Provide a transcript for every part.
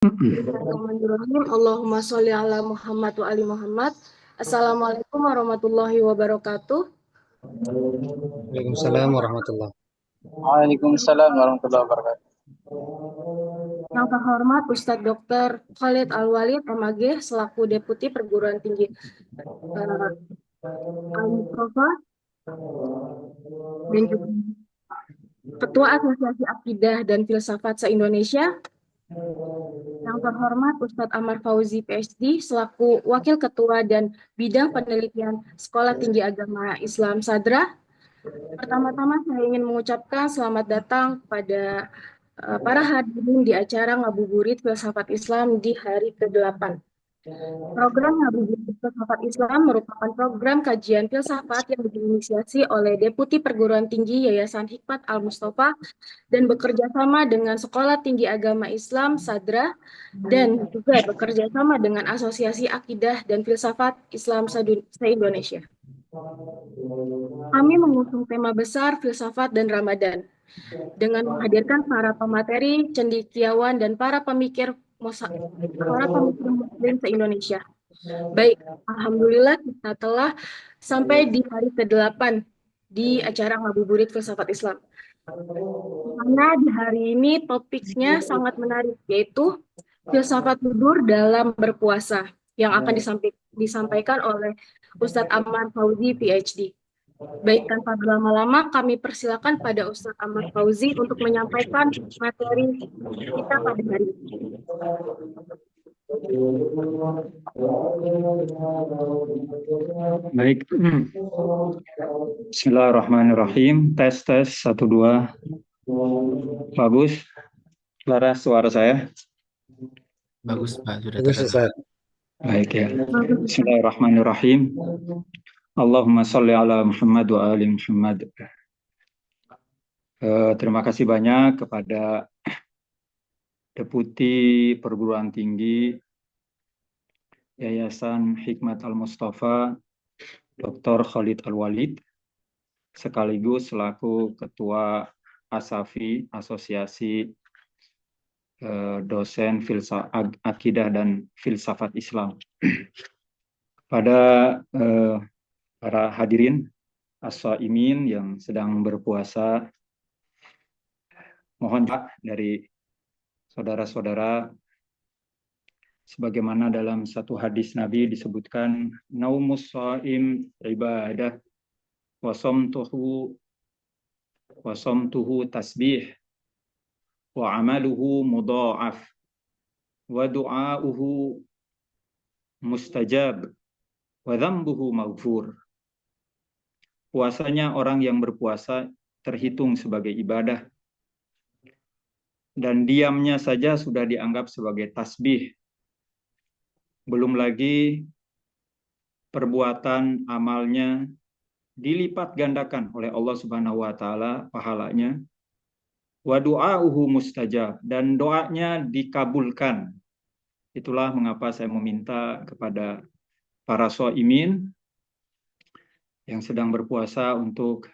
Bismillahirrahmanirrahim. Allahumma sholli ala Muhammad wa ali Muhammad. Assalamualaikum warahmatullahi wabarakatuh. Waalaikumsalam warahmatullah. Waalaikumsalam warahmatullahi wabarakatuh. Yang terhormat Ustadz Dr. Khalid Al-Walid, MAG, selaku Deputi Perguruan Tinggi Al-Mustafa dan juga Ketua Asosiasi Akidah dan Filsafat se-Indonesia. Yang terhormat Ustadz Amar Fauzi, PhD, selaku Wakil Ketua dan Bidang Penelitian Sekolah Tinggi Agama Islam Sadra. Pertama-tama saya ingin mengucapkan selamat datang pada para hadirin di acara Ngabuburit Filsafat Islam di hari ke-8. Program Ngabuburit Filsafat Islam merupakan program kajian filsafat yang diinisiasi oleh Deputi Perguruan Tinggi Yayasan Hikmat Al-Mustafa dan bekerja sama dengan Sekolah Tinggi Agama Islam Sadra dan juga bekerja sama dengan Asosiasi Akidah dan Filsafat Islam se-Indonesia. Kami mengusung tema besar filsafat dan Ramadan dengan menghadirkan para pemateri, cendekiawan, dan para pemikir Muslim se-Indonesia. Baik, alhamdulillah kita telah sampai di hari ke-8 di acara Ngabuburit Filsafat Islam. Karena di hari ini topiknya sangat menarik, yaitu filsafat tidur dalam berpuasa yang akan disampaikan oleh Ustadz Amar Fauzi, PhD. Baik, tanpa berlama-lama, kami persilakan pada Ustadz Ahmad Fauzi untuk menyampaikan materi kita pada hari ini. Baik. Bismillahirrahmanirrahim. Tes 1 2. Bagus. Laras suara saya? Bagus, Pak. Sudah Bagus, terdengar. Ustaz. Baik ya. Bismillahirrahmanirrahim. Allahumma sholli ala Muhammad wa ali Muhammad. Terima kasih banyak kepada Deputi Perguruan Tinggi Yayasan Hikmat Al-Mustafa, Dr. Khalid Al-Walid, sekaligus selaku Ketua ASAFI, Asosiasi Dosen Akidah dan Filsafat Islam. Pada para hadirin as-shaimin yang sedang berpuasa, mohon doa dari saudara-saudara, sebagaimana dalam satu hadis Nabi disebutkan, naumus shaim ibadah wasomtuhu tasbih wa amaluhu mudha'af wa du'auhu mustajab wa dzambuhu maghfur. Puasanya orang yang berpuasa terhitung sebagai ibadah, dan diamnya saja sudah dianggap sebagai tasbih. Belum lagi perbuatan amalnya dilipat gandakan oleh Allah Subhanahu wa taala pahalanya. Wa du'auhu mustajab, dan doanya dikabulkan. Itulah mengapa saya meminta kepada para shaimin yang sedang berpuasa untuk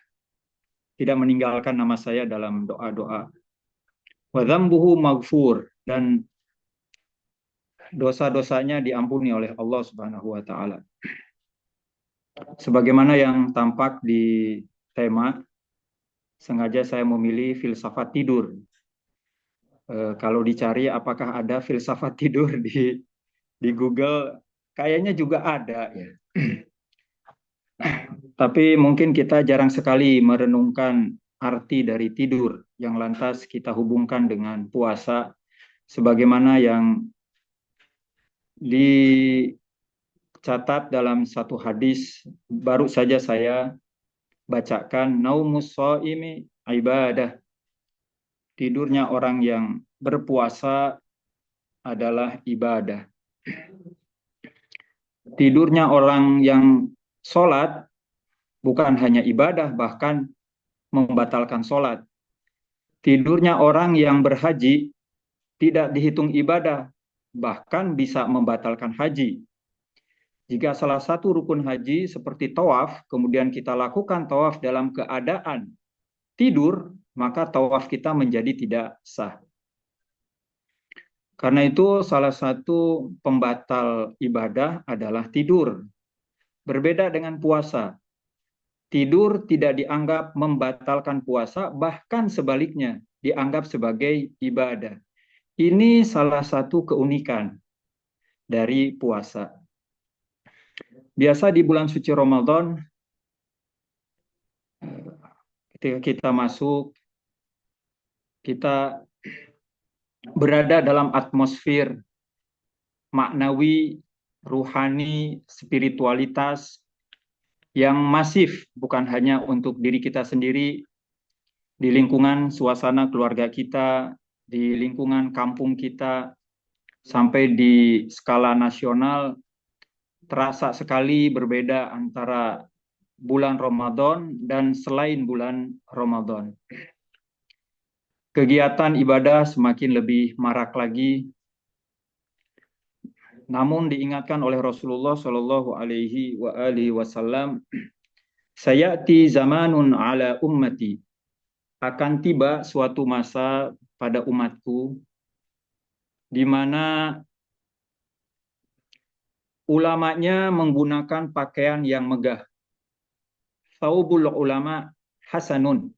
tidak meninggalkan nama saya dalam doa-doa. Wa dzambuhu maghfur, dan dosa-dosanya diampuni oleh Allah Subhanahu wa taala. Sebagaimana yang tampak di tema, sengaja saya memilih filsafat tidur. Kalau dicari apakah ada filsafat tidur di Google, kayaknya juga ada ya. Tapi mungkin kita jarang sekali merenungkan arti dari tidur yang lantas kita hubungkan dengan puasa, sebagaimana yang dicatat dalam satu hadis baru saja saya bacakan, naumus shaimi ibadah. Tidurnya orang yang berpuasa adalah ibadah. Tidurnya orang yang sholat bukan hanya ibadah, bahkan membatalkan sholat. Tidurnya orang yang berhaji tidak dihitung ibadah, bahkan bisa membatalkan haji. Jika salah satu rukun haji seperti tawaf, kemudian kita lakukan tawaf dalam keadaan tidur, maka tawaf kita menjadi tidak sah. Karena itu salah satu pembatal ibadah adalah tidur. Berbeda dengan puasa. Tidur tidak dianggap membatalkan puasa, bahkan sebaliknya dianggap sebagai ibadah. Ini salah satu keunikan dari puasa. Biasa di bulan suci Ramadan, ketika kita masuk, kita berada dalam atmosfer maknawi, ruhani, spiritualitas yang masif, bukan hanya untuk diri kita sendiri, di lingkungan suasana keluarga kita, di lingkungan kampung kita, sampai di skala nasional, terasa sekali berbeda antara bulan Ramadan dan selain bulan Ramadan. Kegiatan ibadah semakin lebih marak lagi, namun diingatkan oleh Rasulullah Shallallahu Alaihi Wasallam, sayati zamanun ala ummati, akan tiba suatu masa pada umatku di mana ulamanya menggunakan pakaian yang megah. Thawbul ulama hasanun.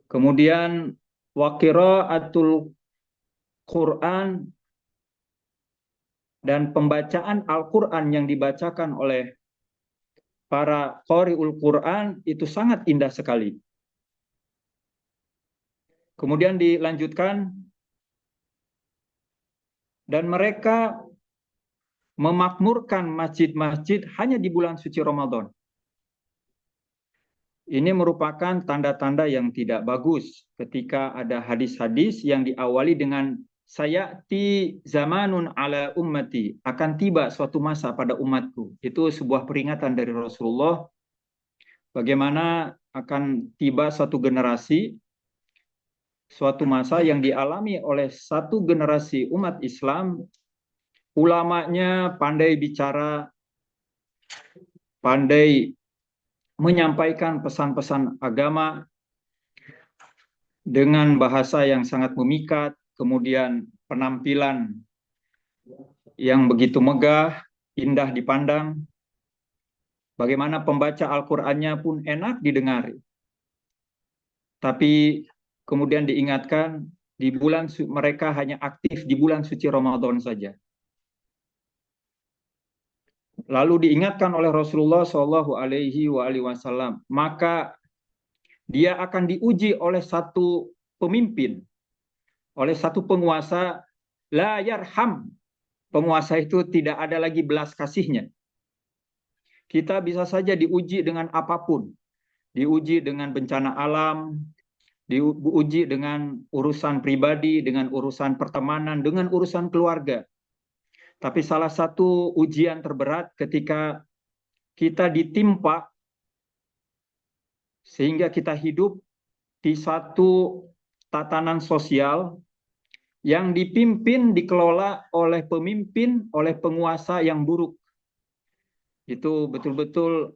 Kemudian wa qiraatul Quran, dan pembacaan Al-Quran yang dibacakan oleh para qari'ul Quran itu sangat indah sekali. Kemudian dilanjutkan, dan mereka memakmurkan masjid-masjid hanya di bulan suci Ramadan. Ini merupakan tanda-tanda yang tidak bagus ketika ada hadis-hadis yang diawali dengan sayati zamanun ala ummati, akan tiba suatu masa pada umatku. Itu sebuah peringatan dari Rasulullah bagaimana akan tiba suatu generasi, suatu masa yang dialami oleh satu generasi umat Islam, ulamanya pandai bicara, pandai menyampaikan pesan-pesan agama dengan bahasa yang sangat memikat, kemudian penampilan yang begitu megah, indah dipandang, bagaimana pembaca Al-Qur'annya pun enak didengar. Tapi kemudian diingatkan, di bulan mereka hanya aktif di bulan suci Ramadan saja. Lalu diingatkan oleh Rasulullah Shallallahu Alaihi Wasallam, maka dia akan diuji oleh satu pemimpin, oleh satu penguasa, la yarham. Penguasa itu tidak ada lagi belas kasihnya. Kita bisa saja diuji dengan apapun, diuji dengan bencana alam, diuji dengan urusan pribadi, dengan urusan pertemanan, dengan urusan keluarga. Tapi salah satu ujian terberat ketika kita ditimpa sehingga kita hidup di satu tatanan sosial yang dipimpin, dikelola oleh pemimpin, oleh penguasa yang buruk. Itu betul-betul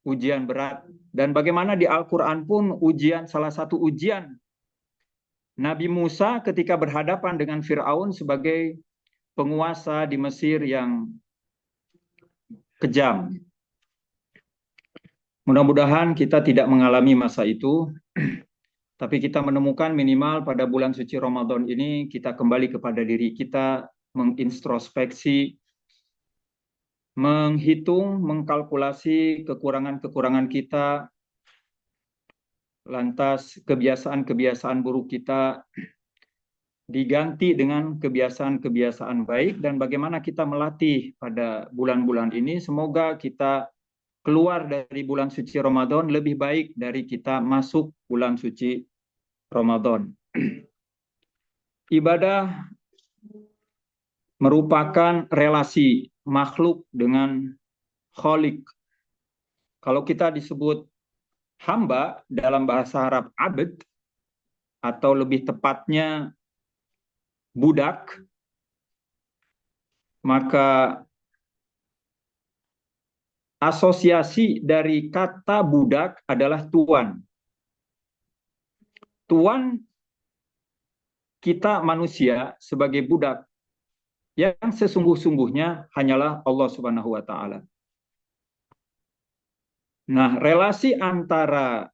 ujian berat. Dan bagaimana di Al-Quran pun salah satu ujian Nabi Musa ketika berhadapan dengan Fir'aun sebagai penguasa di Mesir yang kejam. Mudah-mudahan kita tidak mengalami masa itu, tapi kita menemukan minimal pada bulan suci Ramadan ini kita kembali kepada diri kita, mengintrospeksi, menghitung, mengkalkulasi kekurangan-kekurangan kita, lantas kebiasaan-kebiasaan buruk kita diganti dengan kebiasaan-kebiasaan baik, dan bagaimana kita melatih pada bulan-bulan ini. Semoga kita keluar dari bulan suci Ramadan lebih baik dari kita masuk bulan suci Ramadan. Ibadah merupakan relasi makhluk dengan Khalik. Kalau kita disebut hamba dalam bahasa Arab abd, atau lebih tepatnya budak, maka asosiasi dari kata budak adalah tuan. Tuan kita manusia sebagai budak yang sesungguh-sungguhnya hanyalah Allah Subhanahu wa taala. Nah, relasi antara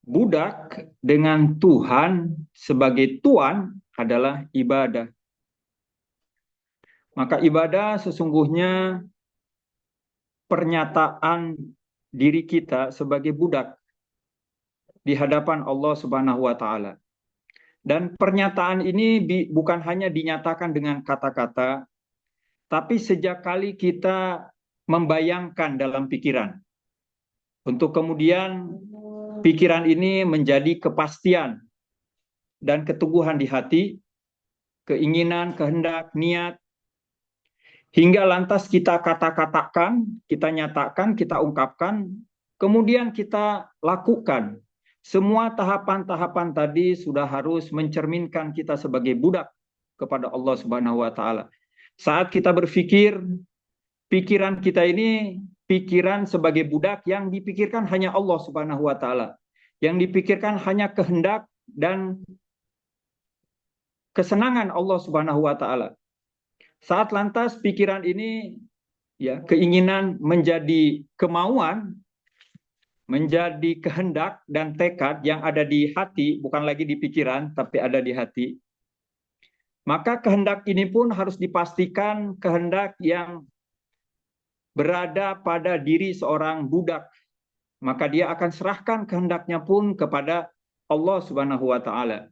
budak dengan Tuhan sebagai tuan adalah ibadah. Maka ibadah sesungguhnya pernyataan diri kita sebagai budak di hadapan Allah Subhanahu wa taala. Dan pernyataan ini bukan hanya dinyatakan dengan kata-kata, tapi sejak kali kita membayangkan dalam pikiran. Untuk kemudian pikiran ini menjadi kepastian dan keteguhan di hati, keinginan, kehendak, niat, hingga lantas kita kata-katakan, kita nyatakan, kita ungkapkan, kemudian kita lakukan. Semua tahapan-tahapan tadi sudah harus mencerminkan kita sebagai budak kepada Allah Subhanahu wa taala. Saat kita berpikir, pikiran kita ini pikiran sebagai budak yang dipikirkan hanya Allah Subhanahu wa taala. Yang dipikirkan hanya kehendak dan kesenangan Allah Subhanahu wa taala. Saat lantas pikiran ini ya keinginan menjadi kemauan, menjadi kehendak dan tekad yang ada di hati, bukan lagi di pikiran, tapi ada di hati. Maka kehendak ini pun harus dipastikan kehendak yang berada pada diri seorang budak. Maka dia akan serahkan kehendaknya pun kepada Allah Subhanahu wa taala.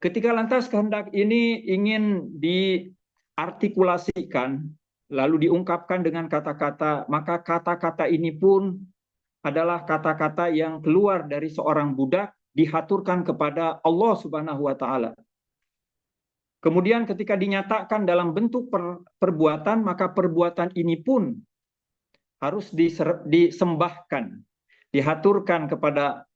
Ketika lantas kehendak ini ingin diartikulasikan, lalu diungkapkan dengan kata-kata, maka kata-kata ini pun adalah kata-kata yang keluar dari seorang budak dihaturkan kepada Allah Subhanahu wa taala. Kemudian ketika dinyatakan dalam bentuk perbuatan, maka perbuatan ini pun harus disembahkan, dihaturkan kepada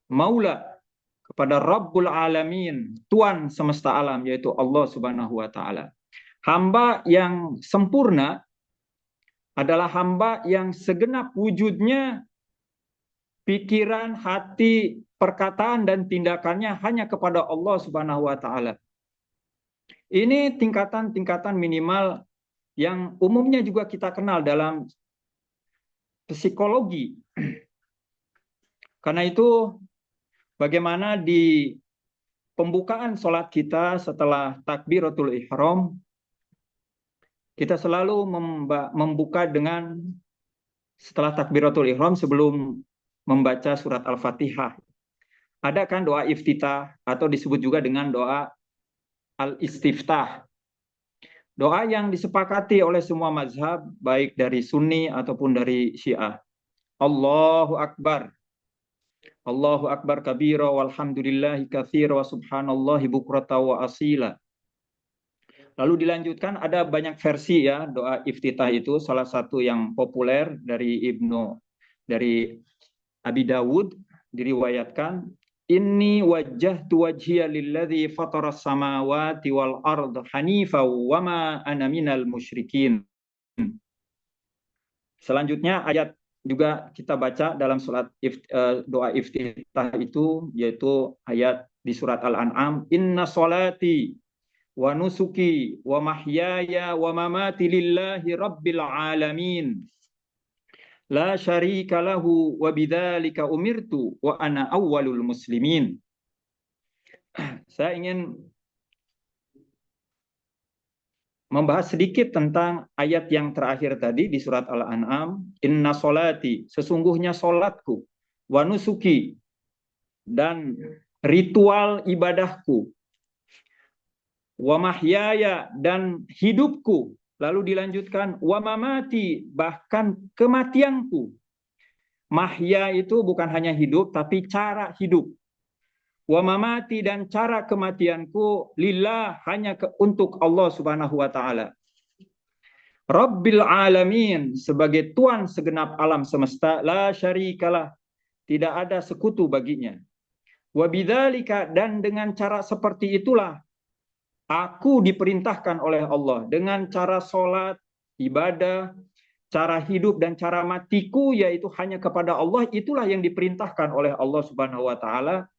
Maula, kepada Rabbul Alamin, Tuan semesta alam, yaitu Allah Subhanahu wa taala. Hamba yang sempurna adalah hamba yang segenap wujudnya, pikiran, hati, perkataan, dan tindakannya hanya kepada Allah Subhanahu wa taala. Ini tingkatan-tingkatan minimal yang umumnya juga kita kenal dalam psikologi. Karena itu, bagaimana di pembukaan sholat kita setelah takbiratul ihram, kita selalu membuka dengan setelah takbiratul ihram sebelum membaca surat Al-Fatihah. Ada kan doa iftitah atau disebut juga dengan doa al-istiftah. Doa yang disepakati oleh semua mazhab, baik dari Sunni ataupun dari Syiah. Allahu Akbar. Allahu Akbar kabira walhamdulillahi katsira wa subhanallahi bukrata wa asila. Lalu dilanjutkan, ada banyak versi ya doa iftitah itu. Salah satu yang populer dari dari Abi Dawud diriwayatkan, Inni wajjahtu wajhiya lilladzi fataras samawati wal ard hanifa wa ma ana minal musyrikin. Selanjutnya ayat juga kita baca dalam surat doa iftitah itu, yaitu ayat di surat Al-An'am, Inna sholati wa nusuki wa mahyaya wa mamati lillahi rabbil alamin. La syarika lahu wa bidzalika umirtu wa ana awwalul muslimin. Saya ingin membahas sedikit tentang ayat yang terakhir tadi di surat Al-An'am, Inna sholati, sesungguhnya solatku, wa nusuki, dan ritual ibadahku, wa mahyaya, dan hidupku. Lalu dilanjutkan, wa mamati, bahkan kematianku. Mahya itu bukan hanya hidup, tapi cara hidup. Wa mamati, dan cara kematianku, lillah, hanya untuk Allah Subhanahu wa taala. Rabbil alamin, sebagai Tuan segenap alam semesta, la syarikalah, tidak ada sekutu baginya. Wa bidzalika, dan dengan cara seperti itulah aku diperintahkan oleh Allah, dengan cara sholat, ibadah, cara hidup, dan cara matiku, yaitu hanya kepada Allah. Itulah yang diperintahkan oleh Allah Subhanahu wa taala.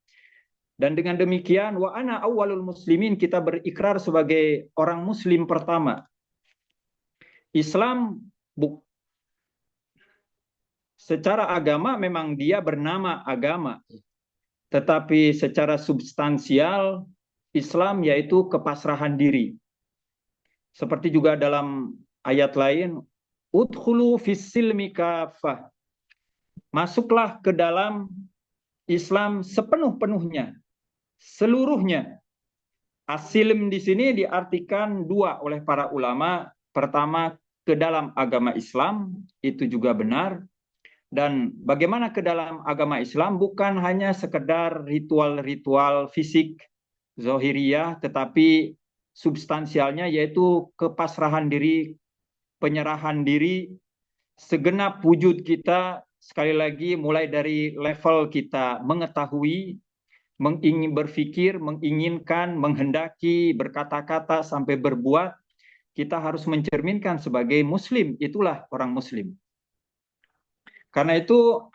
Dan dengan demikian wa ana awwalul muslimin, kita berikrar sebagai orang muslim pertama. Islam secara agama memang dia bernama agama, tetapi secara substansial Islam yaitu kepasrahan diri. Seperti juga dalam ayat lain, udkhulu fis-silmi kafah. Masuklah ke dalam Islam sepenuh-penuhnya, seluruhnya. As-silm di sini diartikan dua oleh para ulama. Pertama, ke dalam agama Islam, itu juga benar. Dan bagaimana ke dalam agama Islam bukan hanya sekedar ritual-ritual fisik, zohiriyah, tetapi substansialnya yaitu kepasrahan diri, penyerahan diri, segenap wujud kita, sekali lagi mulai dari level kita mengetahui, mengingin berpikir, menginginkan, menghendaki, berkata-kata sampai berbuat, kita harus mencerminkan sebagai muslim, itulah orang muslim. Karena itu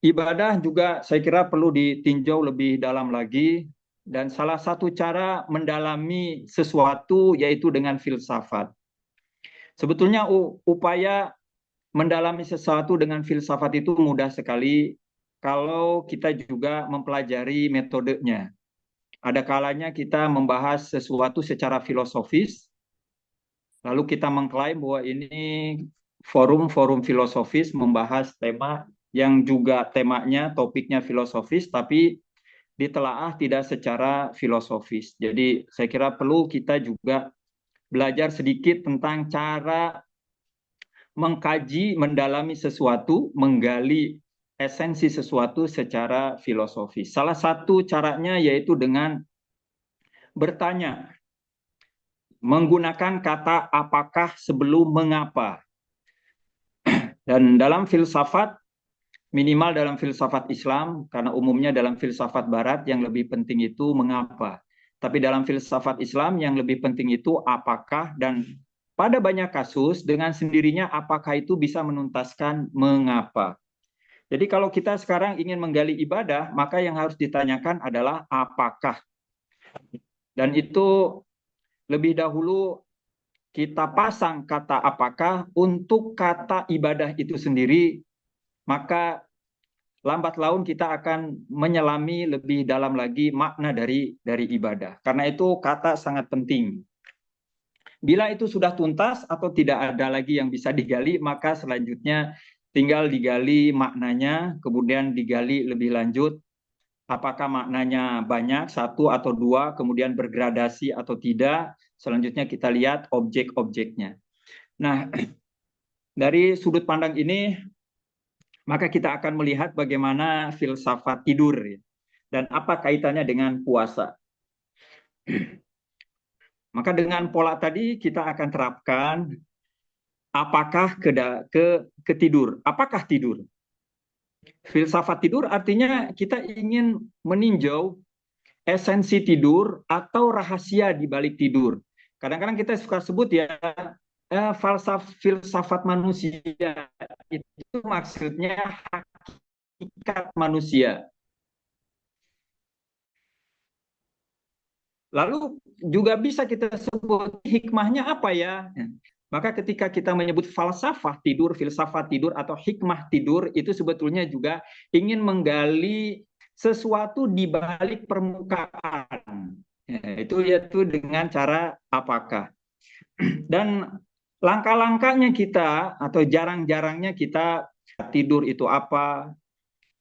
ibadah juga saya kira perlu ditinjau lebih dalam lagi, dan salah satu cara mendalami sesuatu yaitu dengan filsafat. Sebetulnya upaya mendalami sesuatu dengan filsafat itu mudah sekali kalau kita juga mempelajari metodenya. Ada kalanya kita membahas sesuatu secara filosofis, lalu kita mengklaim bahwa ini forum-forum filosofis membahas tema yang juga temanya, topiknya filosofis, tapi ditelaah tidak secara filosofis. Jadi saya kira perlu kita juga belajar sedikit tentang cara mengkaji, mendalami sesuatu, menggali esensi sesuatu secara filosofis. Salah satu caranya yaitu dengan bertanya, menggunakan kata apakah sebelum mengapa. Dan dalam filsafat, minimal dalam filsafat Islam, karena umumnya dalam filsafat Barat yang lebih penting itu mengapa. Tapi dalam filsafat Islam yang lebih penting itu apakah, dan pada banyak kasus dengan sendirinya apakah itu bisa menuntaskan mengapa. Jadi kalau kita sekarang ingin menggali ibadah, maka yang harus ditanyakan adalah apakah. Dan itu lebih dahulu kita pasang kata apakah untuk kata ibadah itu sendiri, maka lambat laun kita akan menyelami lebih dalam lagi makna dari ibadah. Karena itu kata sangat penting. Bila itu sudah tuntas atau tidak ada lagi yang bisa digali, maka selanjutnya tinggal digali maknanya, kemudian digali lebih lanjut. Apakah maknanya banyak, satu atau dua, kemudian bergradasi atau tidak. Selanjutnya kita lihat objek-objeknya. Nah, dari sudut pandang ini, maka kita akan melihat bagaimana filsafat tidur dan apa kaitannya dengan puasa. Maka dengan pola tadi kita akan terapkan apakah ke tidur. Apakah tidur? Filsafat tidur artinya kita ingin meninjau esensi tidur atau rahasia di balik tidur. Kadang-kadang kita suka sebut ya filsafat manusia, itu maksudnya hakikat manusia. Lalu juga bisa kita sebut hikmahnya apa ya? Maka ketika kita menyebut falsafah tidur, filsafat tidur atau hikmah tidur, itu sebetulnya juga ingin menggali sesuatu di balik permukaan. Itu yaitu dengan cara apakah. Dan langkah-langkahnya kita atau jarang-jarangnya kita tidur itu apa,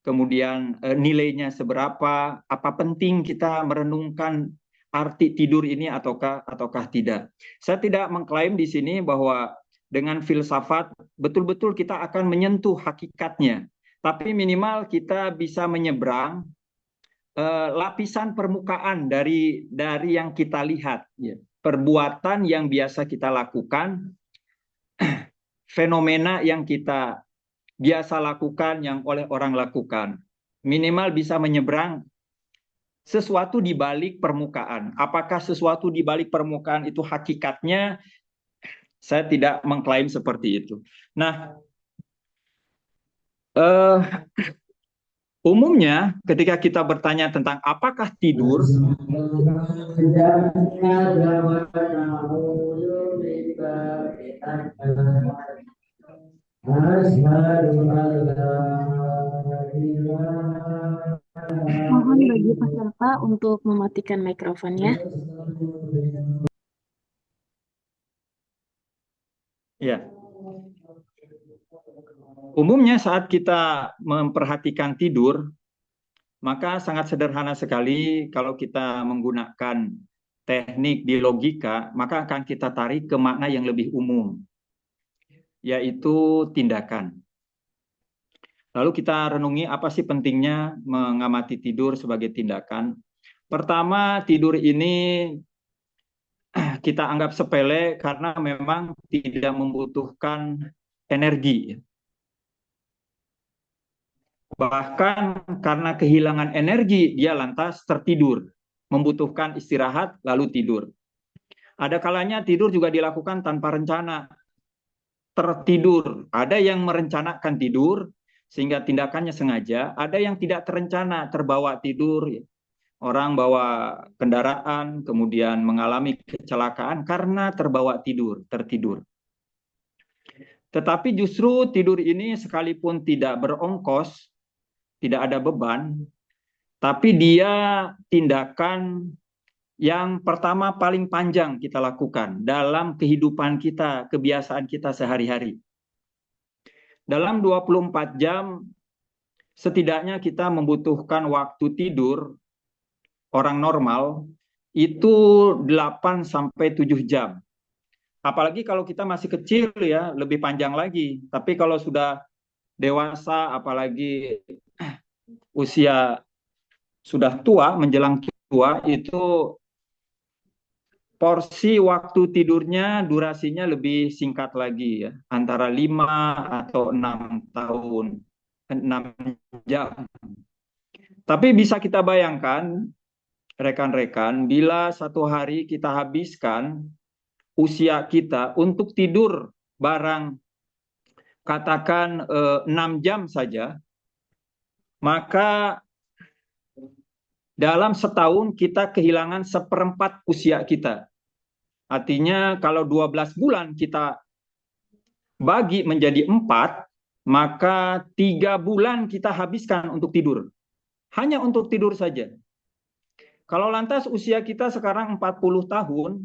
kemudian nilainya seberapa, apa penting kita merenungkan arti tidur ini ataukah tidak. Saya tidak mengklaim di sini bahwa dengan filsafat betul-betul kita akan menyentuh hakikatnya, tapi minimal kita bisa menyeberang lapisan permukaan dari yang kita lihat, ya. Perbuatan yang biasa kita lakukan, fenomena yang kita biasa lakukan, yang oleh orang lakukan. Minimal bisa menyeberang sesuatu di balik permukaan. Apakah sesuatu di balik permukaan itu hakikatnya? Saya tidak mengklaim seperti itu. Nah, Umumnya ketika kita bertanya tentang apakah tidur, Mohon bagi peserta untuk mematikan mikrofonnya. ya, umumnya saat kita memperhatikan tidur, maka sangat sederhana sekali kalau kita menggunakan teknik di logika, maka akan kita tarik ke makna yang lebih umum, yaitu tindakan. Lalu kita renungi apa sih pentingnya mengamati tidur sebagai tindakan. Pertama, tidur ini kita anggap sepele karena memang tidak membutuhkan energi. Bahkan karena kehilangan energi, dia lantas tertidur, membutuhkan istirahat lalu tidur. Ada kalanya tidur juga dilakukan tanpa rencana, tertidur. Ada yang merencanakan tidur, sehingga tindakannya sengaja. Ada yang tidak terencana, terbawa tidur. Orang bawa kendaraan, kemudian mengalami kecelakaan karena terbawa tidur, tertidur. Tetapi justru tidur ini sekalipun tidak berongkos, tidak ada beban, tapi dia tindakan yang pertama paling panjang kita lakukan dalam kehidupan kita, kebiasaan kita sehari-hari. Dalam 24 jam, setidaknya kita membutuhkan waktu tidur orang normal itu 8 sampai 7 jam. Apalagi kalau kita masih kecil ya, lebih panjang lagi. Tapi kalau sudah dewasa, apalagi usia sudah tua, menjelang tua, itu porsi waktu tidurnya durasinya lebih singkat lagi ya, antara 5 atau 6 tahun, 6 jam. Tapi bisa kita bayangkan, rekan-rekan, bila satu hari kita habiskan usia kita untuk tidur barang katakan 6 jam saja, maka dalam setahun kita kehilangan 1/4 usia kita. Artinya kalau 12 bulan kita bagi menjadi 4, maka 3 bulan kita habiskan untuk tidur. Hanya untuk tidur saja. Kalau lantas usia kita sekarang 40 tahun,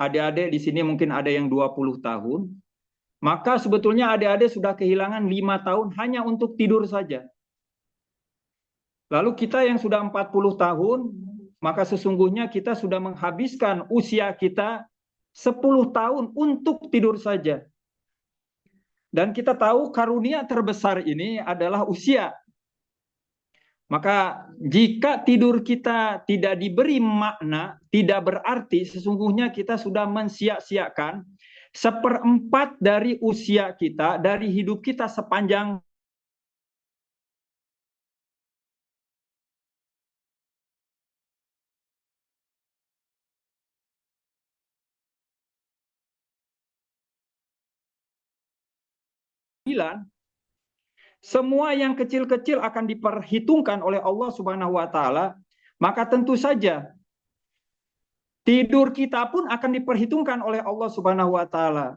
adik-adik di sini mungkin ada yang 20 tahun, maka sebetulnya adik-adik sudah kehilangan 5 tahun hanya untuk tidur saja. Lalu kita yang sudah 40 tahun, maka sesungguhnya kita sudah menghabiskan usia kita 10 tahun untuk tidur saja. Dan kita tahu karunia terbesar ini adalah usia. Maka jika tidur kita tidak diberi makna, tidak berarti sesungguhnya kita sudah mensia-siakan 1/4 dari usia kita, dari hidup kita sepanjang semua yang kecil-kecil akan diperhitungkan oleh Allah Subhanahu wa taala, maka tentu saja tidur kita pun akan diperhitungkan oleh Allah Subhanahu wa taala.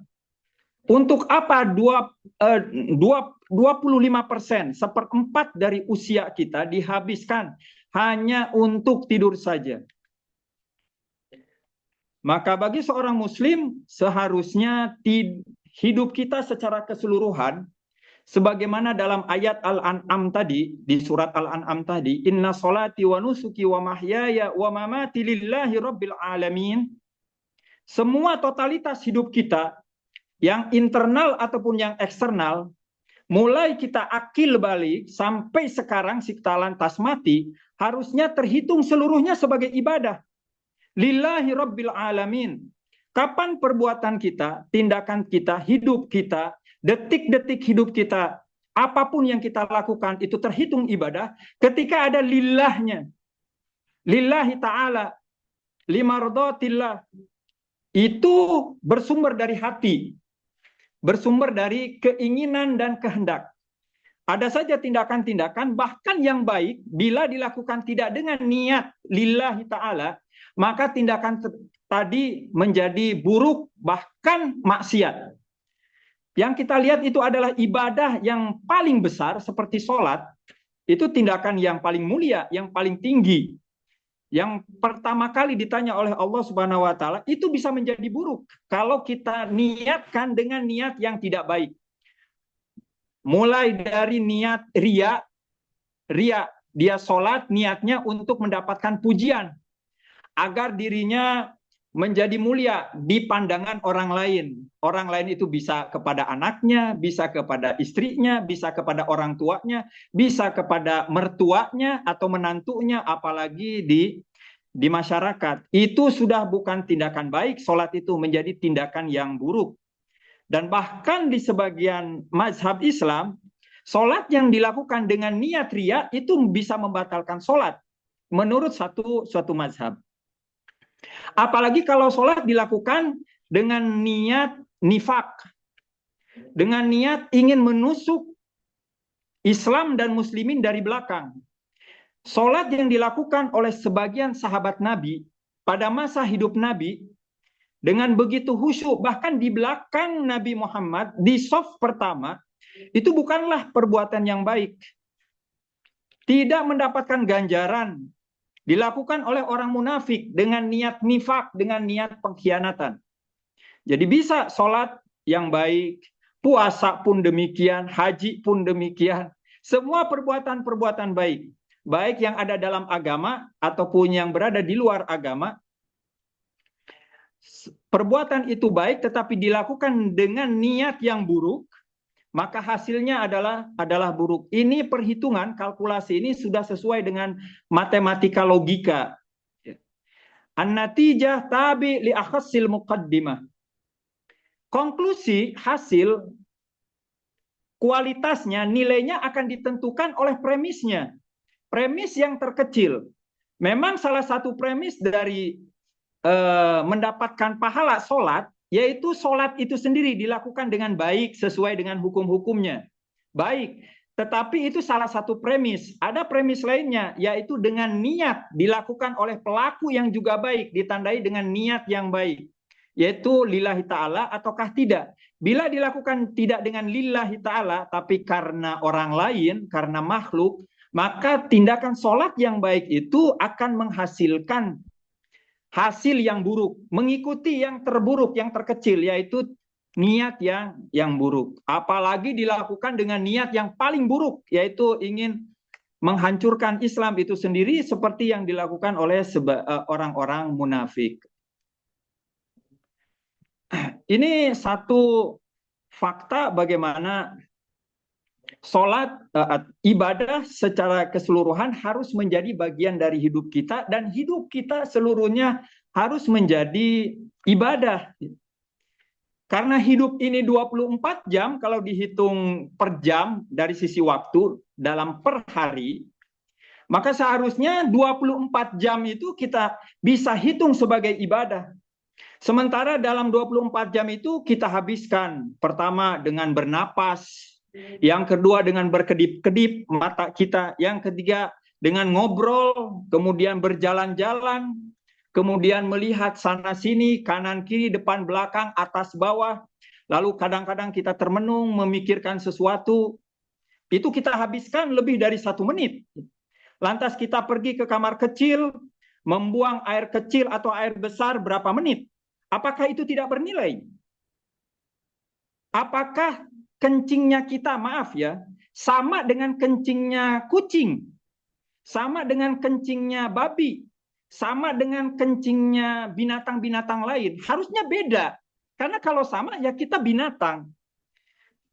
Untuk apa 25%, 1/4 dari usia kita dihabiskan hanya untuk tidur saja? Maka bagi seorang muslim seharusnya hidup kita secara keseluruhan sebagaimana dalam ayat Al-An'am tadi, di surat Al-An'am tadi, inna sholati wa nusuki wa mahyaya wa mamati lillahi rabbil alamin. Semua totalitas hidup kita, yang internal ataupun yang eksternal, mulai kita akil balik sampai sekarang kita lantas mati, harusnya terhitung seluruhnya sebagai ibadah. Lillahi rabbil alamin. Kapan perbuatan kita, tindakan kita, hidup kita, detik-detik hidup kita, apapun yang kita lakukan itu terhitung ibadah ketika ada lillahnya. Lillahi ta'ala, limardatillah. Itu bersumber dari hati, bersumber dari keinginan dan kehendak. Ada saja tindakan-tindakan bahkan yang baik bila dilakukan tidak dengan niat lillahi ta'ala, maka tindakan tadi menjadi buruk bahkan maksiat. Yang kita lihat itu adalah ibadah yang paling besar seperti sholat, itu tindakan yang paling mulia, yang paling tinggi. Yang pertama kali ditanya oleh Allah Subhanahu wa taala itu bisa menjadi buruk kalau kita niatkan dengan niat yang tidak baik. Mulai dari niat ria, dia sholat niatnya untuk mendapatkan pujian agar dirinya menjadi mulia di pandangan orang lain. Orang lain itu bisa kepada anaknya, bisa kepada istrinya, bisa kepada orang tuanya, bisa kepada mertuanya atau menantunya, apalagi di masyarakat. Itu sudah bukan tindakan baik, sholat itu menjadi tindakan yang buruk. Dan bahkan di sebagian mazhab Islam, sholat yang dilakukan dengan niat riya itu bisa membatalkan sholat menurut suatu mazhab. Apalagi kalau sholat dilakukan dengan niat nifak, dengan niat ingin menusuk Islam dan muslimin dari belakang. Sholat yang dilakukan oleh sebagian sahabat Nabi pada masa hidup Nabi dengan begitu khusyuk, bahkan di belakang Nabi Muhammad, di shaf pertama, itu bukanlah perbuatan yang baik. Tidak mendapatkan ganjaran, dilakukan oleh orang munafik dengan niat nifak, dengan niat pengkhianatan. Jadi bisa sholat yang baik, puasa pun demikian, haji pun demikian. Semua perbuatan-perbuatan baik, baik yang ada dalam agama ataupun yang berada di luar agama, perbuatan itu baik tetapi dilakukan dengan niat yang buruk, maka hasilnya adalah buruk. Ini perhitungan, kalkulasi ini sudah sesuai dengan matematika logika. An-natijah tabi li akhassil muqaddimah. Konklusi, hasil, kualitasnya, nilainya akan ditentukan oleh premisnya. Premis yang terkecil. Memang salah satu premis dari mendapatkan pahala sholat, yaitu sholat itu sendiri dilakukan dengan baik sesuai dengan hukum-hukumnya. Baik, tetapi itu salah satu premis. Ada premis lainnya, yaitu dengan niat dilakukan oleh pelaku yang juga baik, ditandai dengan niat yang baik, yaitu lillahi ta'ala ataukah tidak. Bila dilakukan tidak dengan lillahi ta'ala, tapi karena orang lain, karena makhluk, maka tindakan sholat yang baik itu akan menghasilkan hasil yang buruk, mengikuti yang terburuk, yang terkecil, yaitu niat yang buruk. Apalagi dilakukan dengan niat yang paling buruk, yaitu ingin menghancurkan Islam itu sendiri, seperti yang dilakukan oleh orang-orang munafik. Ini satu fakta bagaimana sholat, ibadah secara keseluruhan harus menjadi bagian dari hidup kita, dan hidup kita seluruhnya harus menjadi ibadah. Karena hidup ini 24 jam, kalau dihitung per jam dari sisi waktu dalam per hari, maka seharusnya 24 jam itu kita bisa hitung sebagai ibadah. Sementara dalam 24 jam itu kita habiskan, pertama dengan bernapas, yang kedua dengan berkedip-kedip mata kita, yang ketiga dengan ngobrol, kemudian berjalan-jalan, kemudian melihat sana sini, kanan kiri, depan belakang, atas bawah, lalu kadang-kadang kita termenung memikirkan sesuatu, itu kita habiskan lebih dari 1 menit. Lantas kita pergi ke kamar kecil, membuang air kecil atau air besar berapa menit? Apakah itu tidak bernilai? Apakah kencingnya kita, maaf ya, sama dengan kencingnya kucing, sama dengan kencingnya babi, sama dengan kencingnya binatang-binatang lain? Harusnya beda. Karena kalau sama ya kita binatang.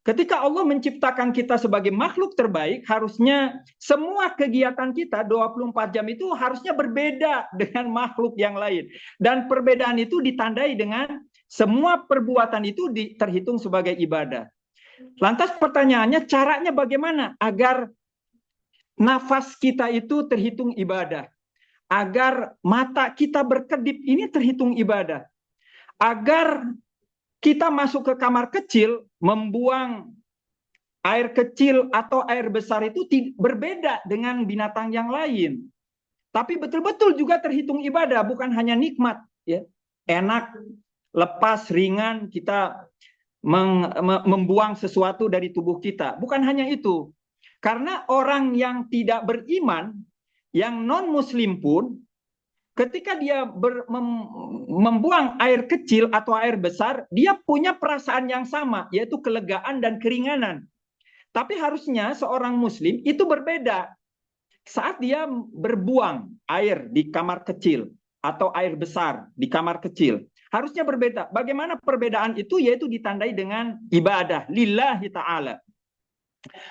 Ketika Allah menciptakan kita sebagai makhluk terbaik, harusnya semua kegiatan kita 24 jam itu harusnya berbeda dengan makhluk yang lain. Dan perbedaan itu ditandai dengan semua perbuatan itu terhitung sebagai ibadah. Lantas pertanyaannya, caranya bagaimana agar nafas kita itu terhitung ibadah? Agar mata kita berkedip ini terhitung ibadah? Agar kita masuk ke kamar kecil, membuang air kecil atau air besar itu berbeda dengan binatang yang lain. Tapi betul-betul juga terhitung ibadah, bukan hanya nikmat, ya. Enak, lepas, ringan, kita membuang sesuatu dari tubuh kita. Bukan hanya itu. Karena orang yang tidak beriman, yang non-muslim pun, ketika dia membuang air kecil atau air besar, dia punya perasaan yang sama, yaitu kelegaan dan keringanan. Tapi harusnya seorang muslim itu berbeda. Saat dia berbuang air di kamar kecil atau air besar di kamar kecil, harusnya berbeda. Bagaimana perbedaan itu? Yaitu ditandai dengan ibadah lillahi ta'ala.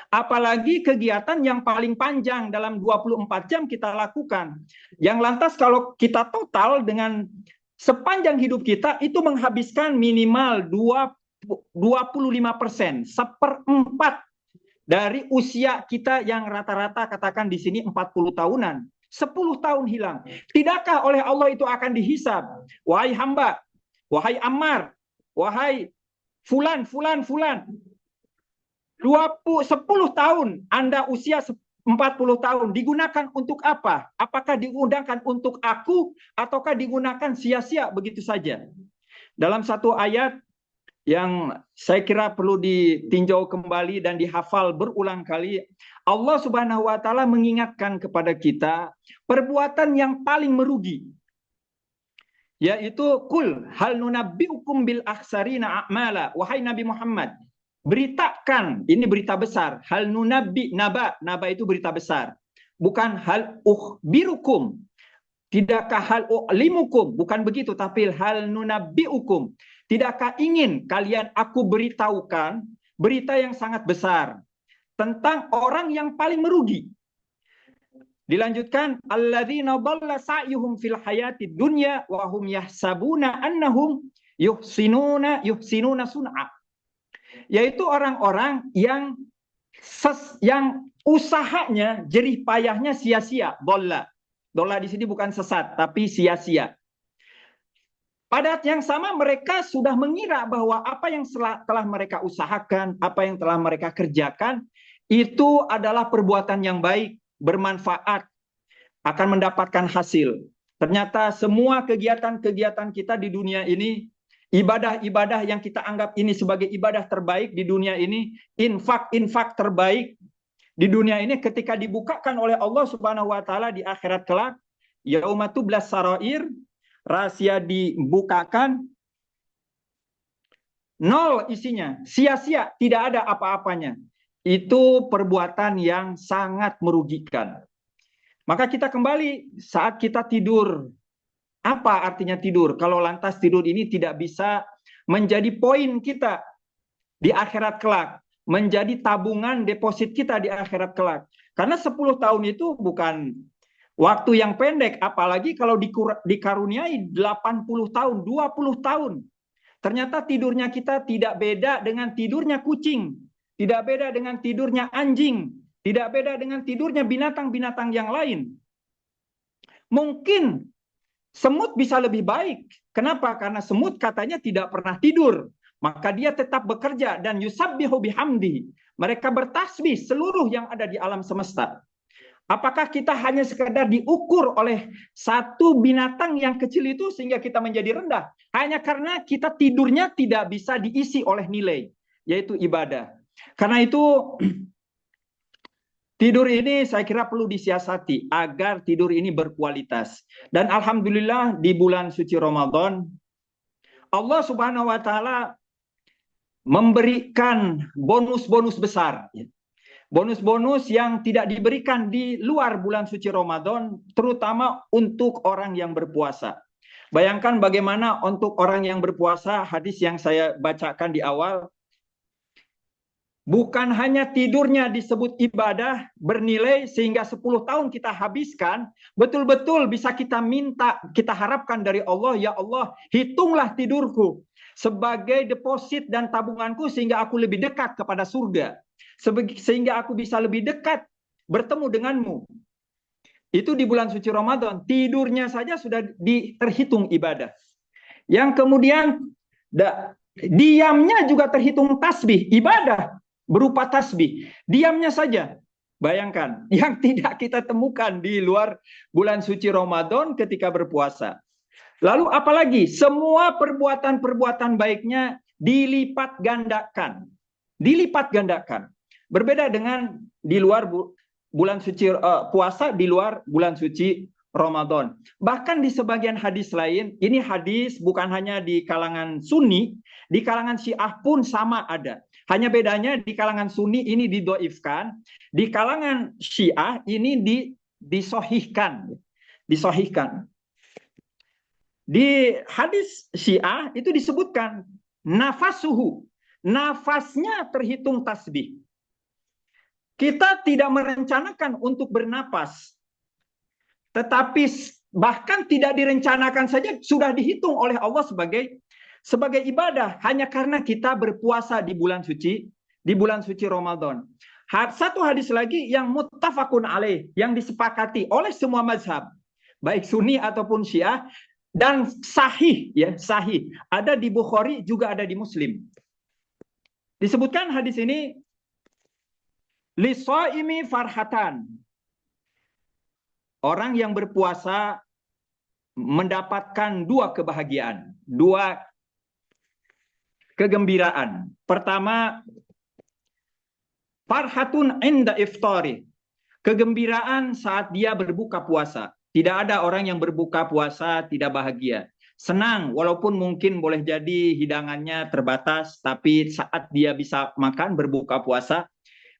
Apalagi kegiatan yang paling panjang dalam 24 jam kita lakukan. Yang lantas kalau kita total dengan sepanjang hidup kita itu menghabiskan minimal 25%, seperempat dari usia kita yang rata-rata katakan di sini 40 tahunan. 10 tahun hilang. Tidakkah oleh Allah itu akan dihisab? Wahai hamba, wahai Ammar, wahai fulan. 10 tahun Anda usia 40 tahun digunakan untuk apa? Apakah digunakan untuk aku ataukah digunakan sia-sia begitu saja? Dalam satu ayat yang saya kira perlu ditinjau kembali dan dihafal berulang kali, Allah Subhanahu wa taala mengingatkan kepada kita perbuatan yang paling merugi, yaitu kul hal nunabbiukum bil akhsarina a'mala. Wahai Nabi Muhammad, beritakan, ini berita besar, hal nunabbi, naba itu berita besar, bukan hal ukhbirukum, tidakkah hal u'limukum, bukan begitu, tapi hal nunabbiukum. Tidakkah ingin kalian aku beritahukan berita yang sangat besar tentang orang yang paling merugi. Dilanjutkan, alladzina dhalla sa'yuhum fil hayatid dunya wa hum yahsabuna annahum yuhsinuna sun'a. Yaitu orang-orang yang usahanya, jerih payahnya sia-sia, dhalla. Dhalla di sini bukan sesat, tapi sia-sia. Pada yang sama mereka sudah mengira bahwa apa yang telah mereka usahakan, apa yang telah mereka kerjakan, itu adalah perbuatan yang baik, bermanfaat, akan mendapatkan hasil. Ternyata semua kegiatan-kegiatan kita di dunia ini, ibadah-ibadah yang kita anggap ini sebagai ibadah terbaik di dunia ini, infak terbaik di dunia ini, ketika dibukakan oleh Allah Subhanahu wa taala di akhirat kelak, yauma tublas sarair, rahasia dibukakan, nol isinya, sia-sia, tidak ada apa-apanya. Itu perbuatan yang sangat merugikan. Maka kita kembali saat kita tidur. Apa artinya tidur? Kalau lantas tidur ini tidak bisa menjadi poin kita di akhirat kelak, menjadi tabungan deposit kita di akhirat kelak. Karena 10 tahun itu bukan waktu yang pendek, apalagi kalau dikaruniai 80 tahun, 20 tahun. Ternyata tidurnya kita tidak beda dengan tidurnya kucing, tidak beda dengan tidurnya anjing, tidak beda dengan tidurnya binatang-binatang yang lain. Mungkin semut bisa lebih baik. Kenapa? Karena semut katanya tidak pernah tidur. Maka dia tetap bekerja dan yusabbihu bihamdi. Mereka bertasbih seluruh yang ada di alam semesta. Apakah kita hanya sekadar diukur oleh satu binatang yang kecil itu sehingga kita menjadi rendah? Hanya karena kita tidurnya tidak bisa diisi oleh nilai, yaitu ibadah. Karena itu tidur ini saya kira perlu disiasati agar tidur ini berkualitas. Dan alhamdulillah di bulan suci Ramadan, Allah Subhanahu wa taala memberikan bonus-bonus besar. Bonus-bonus yang tidak diberikan di luar bulan suci Ramadan, terutama untuk orang yang berpuasa. Bayangkan bagaimana untuk orang yang berpuasa, hadis yang saya bacakan di awal, bukan hanya tidurnya disebut ibadah bernilai sehingga 10 tahun kita habiskan, betul-betul bisa kita minta, kita harapkan dari Allah, ya Allah, hitunglah tidurku sebagai deposit dan tabunganku sehingga aku lebih dekat kepada surga. Sehingga aku bisa lebih dekat bertemu denganmu. Itu di bulan suci Ramadan. Tidurnya saja sudah terhitung ibadah. Yang kemudian diamnya juga terhitung tasbih, ibadah. berupa tasbih. Diamnya saja. Bayangkan, yang tidak kita temukan di luar bulan suci Ramadan ketika berpuasa. Lalu apalagi semua perbuatan-perbuatan baiknya dilipat gandakan. Dilipat gandakan. Berbeda dengan di luar bulan suci puasa, di luar bulan suci Ramadan. Bahkan di sebagian hadis lain, ini hadis bukan hanya di kalangan Sunni, di kalangan Syiah pun sama ada. Hanya bedanya di kalangan Sunni ini didoifkan, di kalangan Syiah ini disohihkan. Disohihkan. Di hadis Syiah itu disebutkan nafasuhu, nafasnya terhitung tasbih. Kita tidak merencanakan untuk bernapas, tetapi bahkan tidak direncanakan saja sudah dihitung oleh Allah sebagai ibadah hanya karena kita berpuasa di bulan suci Ramadan. Satu hadis lagi yang muttafaqun alaih, yang disepakati oleh semua mazhab, baik Sunni ataupun Syiah, dan sahih, ya sahih, ada di Bukhari juga ada di Muslim. Disebutkan hadis ini, lisaimi farhatan, orang yang berpuasa mendapatkan dua kebahagiaan, dua kegembiraan. Pertama, farhatun inda iftari, kegembiraan saat dia berbuka puasa. Tidak ada orang yang berbuka puasa tidak bahagia. Senang, walaupun mungkin boleh jadi hidangannya terbatas, tapi saat dia bisa makan, berbuka puasa,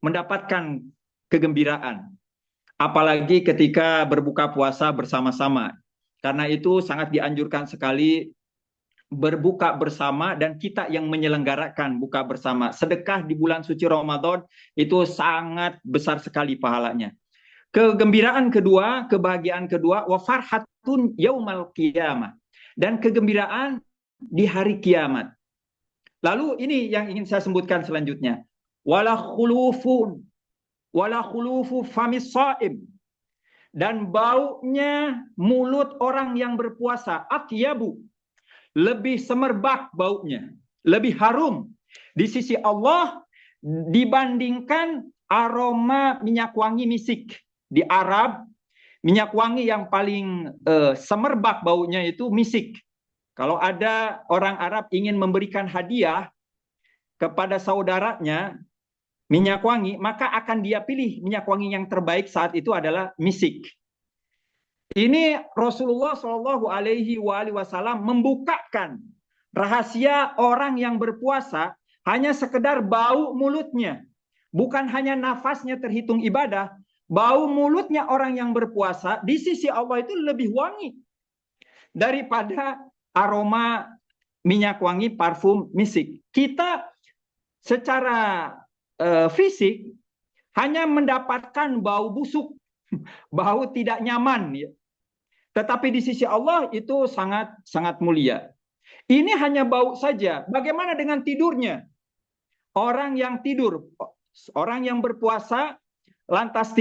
mendapatkan kegembiraan. Apalagi ketika berbuka puasa bersama-sama. Karena itu sangat dianjurkan sekali berbuka bersama dan kita yang menyelenggarakan buka bersama. Sedekah di bulan suci Ramadan itu sangat besar sekali pahalanya. Kegembiraan kedua, kebahagiaan kedua, wa farhatun yaumal qiyamah, dan kegembiraan di hari kiamat. Lalu ini yang ingin saya sebutkan selanjutnya. Wala khulufu famis shaim, dan baunya mulut orang yang berpuasa, atyabu, lebih semerbak baunya, lebih harum di sisi Allah dibandingkan aroma minyak wangi misik. Di Arab, minyak wangi yang paling semerbak baunya itu misik. Kalau ada orang Arab ingin memberikan hadiah kepada saudaranya minyak wangi, maka akan dia pilih minyak wangi yang terbaik saat itu adalah misik. Ini Rasulullah Shallallahu Alaihi Wasallam membukakan rahasia orang yang berpuasa hanya sekedar bau mulutnya, bukan hanya nafasnya terhitung ibadah. Bau mulutnya orang yang berpuasa di sisi Allah itu lebih wangi daripada aroma minyak wangi parfum misik. Kita secara fisik hanya mendapatkan bau busuk, bau tidak nyaman, ya. Tetapi di sisi Allah itu sangat sangat mulia. Ini hanya bau saja. Bagaimana dengan tidurnya? Orang yang tidur, orang yang berpuasa lantas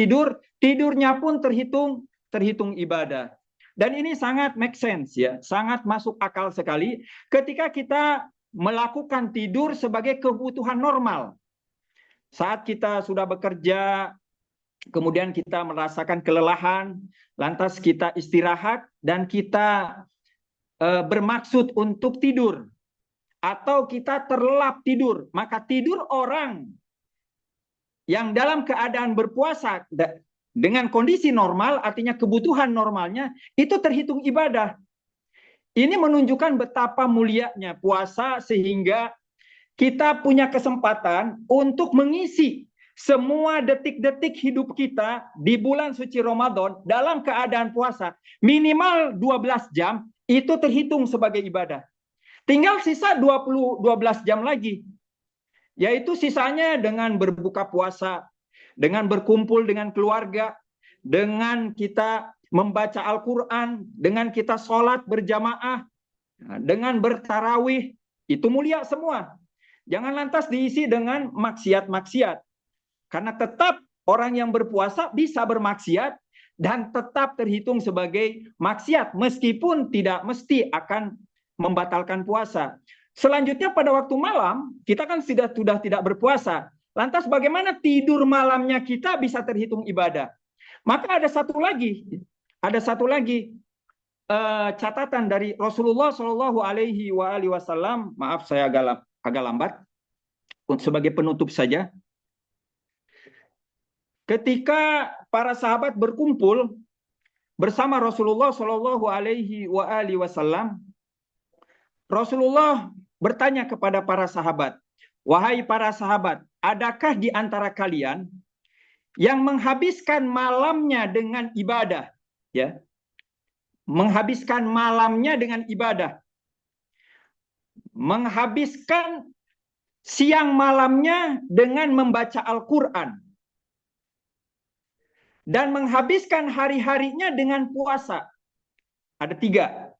tidurnya pun terhitung ibadah. Dan ini sangat make sense, ya, sangat masuk akal sekali ketika kita melakukan tidur sebagai kebutuhan normal. Saat kita sudah bekerja, kemudian kita merasakan kelelahan, lantas kita istirahat dan kita bermaksud untuk tidur, atau kita terlelap tidur, maka tidur orang yang dalam keadaan berpuasa dengan kondisi normal, artinya kebutuhan normalnya, itu terhitung ibadah. Ini menunjukkan betapa mulianya puasa sehingga kita punya kesempatan untuk mengisi semua detik-detik hidup kita di bulan suci Ramadan dalam keadaan puasa. Minimal 12 jam itu terhitung sebagai ibadah. Tinggal sisa 12 jam lagi. Yaitu sisanya dengan berbuka puasa, dengan berkumpul dengan keluarga, dengan kita membaca Al-Quran, dengan kita sholat berjamaah, dengan bertarawih, itu mulia semua. Jangan lantas diisi dengan maksiat-maksiat. Karena tetap orang yang berpuasa bisa bermaksiat dan tetap terhitung sebagai maksiat, meskipun tidak mesti akan membatalkan puasa. Selanjutnya pada waktu malam, kita kan sudah tidak berpuasa. Lantas bagaimana tidur malamnya kita bisa terhitung ibadah? Maka ada satu lagi catatan dari Rasulullah Shallallahu Alaihi Wasallam. Maaf saya agak lambat. Sebagai penutup saja, ketika para sahabat berkumpul bersama Rasulullah Shallallahu Alaihi Wasallam, Rasulullah bertanya kepada para sahabat, wahai para sahabat, adakah di antara kalian yang menghabiskan malamnya dengan ibadah, ya, menghabiskan malamnya dengan ibadah, menghabiskan siang malamnya dengan membaca Al-Quran, dan menghabiskan hari-harinya dengan puasa. Ada 3.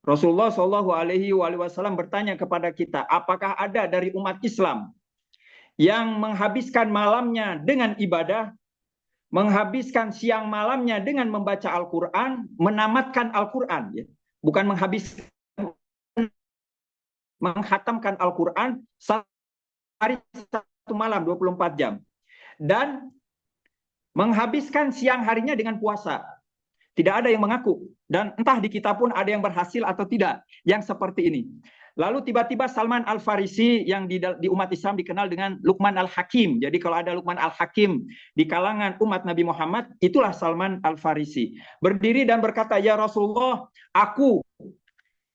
Rasulullah Shallallahu Alaihi Wasallam bertanya kepada kita, apakah ada dari umat Islam yang menghabiskan malamnya dengan ibadah, menghabiskan siang malamnya dengan membaca Al-Quran, menamatkan Al-Quran, ya. Bukan menghatamkan Al-Quran sehari satu malam 24 jam. Dan menghabiskan siang harinya dengan puasa. Tidak ada yang mengaku. Dan entah di kita pun ada yang berhasil atau tidak. Yang seperti ini. Lalu tiba-tiba Salman Al-Farisi yang di umat Islam dikenal dengan Luqman Al-Hakim. Jadi kalau ada Luqman Al-Hakim di kalangan umat Nabi Muhammad, itulah Salman Al-Farisi. Berdiri dan berkata, ya Rasulullah, aku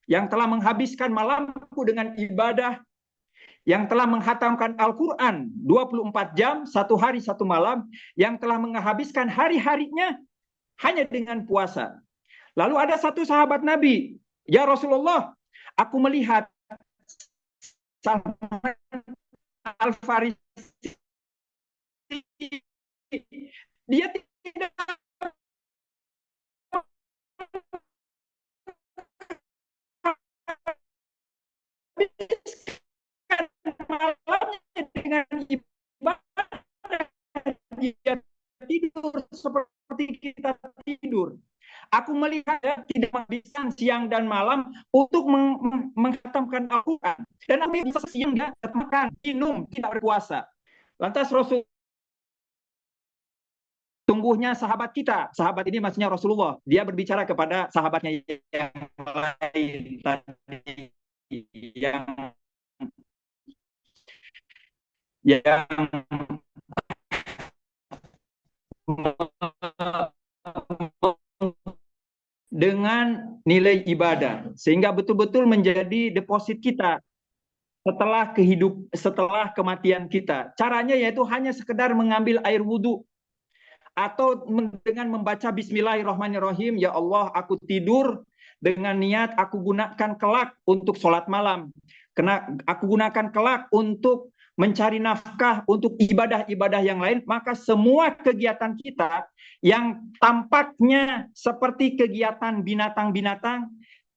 yang telah menghabiskan malamku dengan ibadah, yang telah menghatamkan Al-Quran 24 jam, 1 hari 1 malam, yang telah menghabiskan hari-harinya hanya dengan puasa. Lalu ada satu sahabat Nabi, ya Rasulullah, aku melihat Salman Al-Farisi, dia tidak malamnya dengan ibadah, dia tidur seperti kita tidur. Aku melihat tidak menghabiskan siang dan malam untuk menghatamkan Al-Quran. Dan aku bisa siang dia makan, minum, tidak berpuasa. Lantas Rasul, tumbuhnya sahabat kita, sahabat ini maksudnya Rasulullah, dia berbicara kepada sahabatnya yang lain tadi, yang dengan nilai ibadah, sehingga betul-betul menjadi deposit kita setelah kematian kita. Caranya yaitu hanya sekedar mengambil air wudhu atau dengan membaca Bismillahirrahmanirrahim, ya Allah, aku tidur dengan niat aku gunakan kelak untuk sholat malam, aku gunakan kelak untuk mencari nafkah untuk ibadah-ibadah yang lain. Maka semua kegiatan kita yang tampaknya seperti kegiatan binatang-binatang,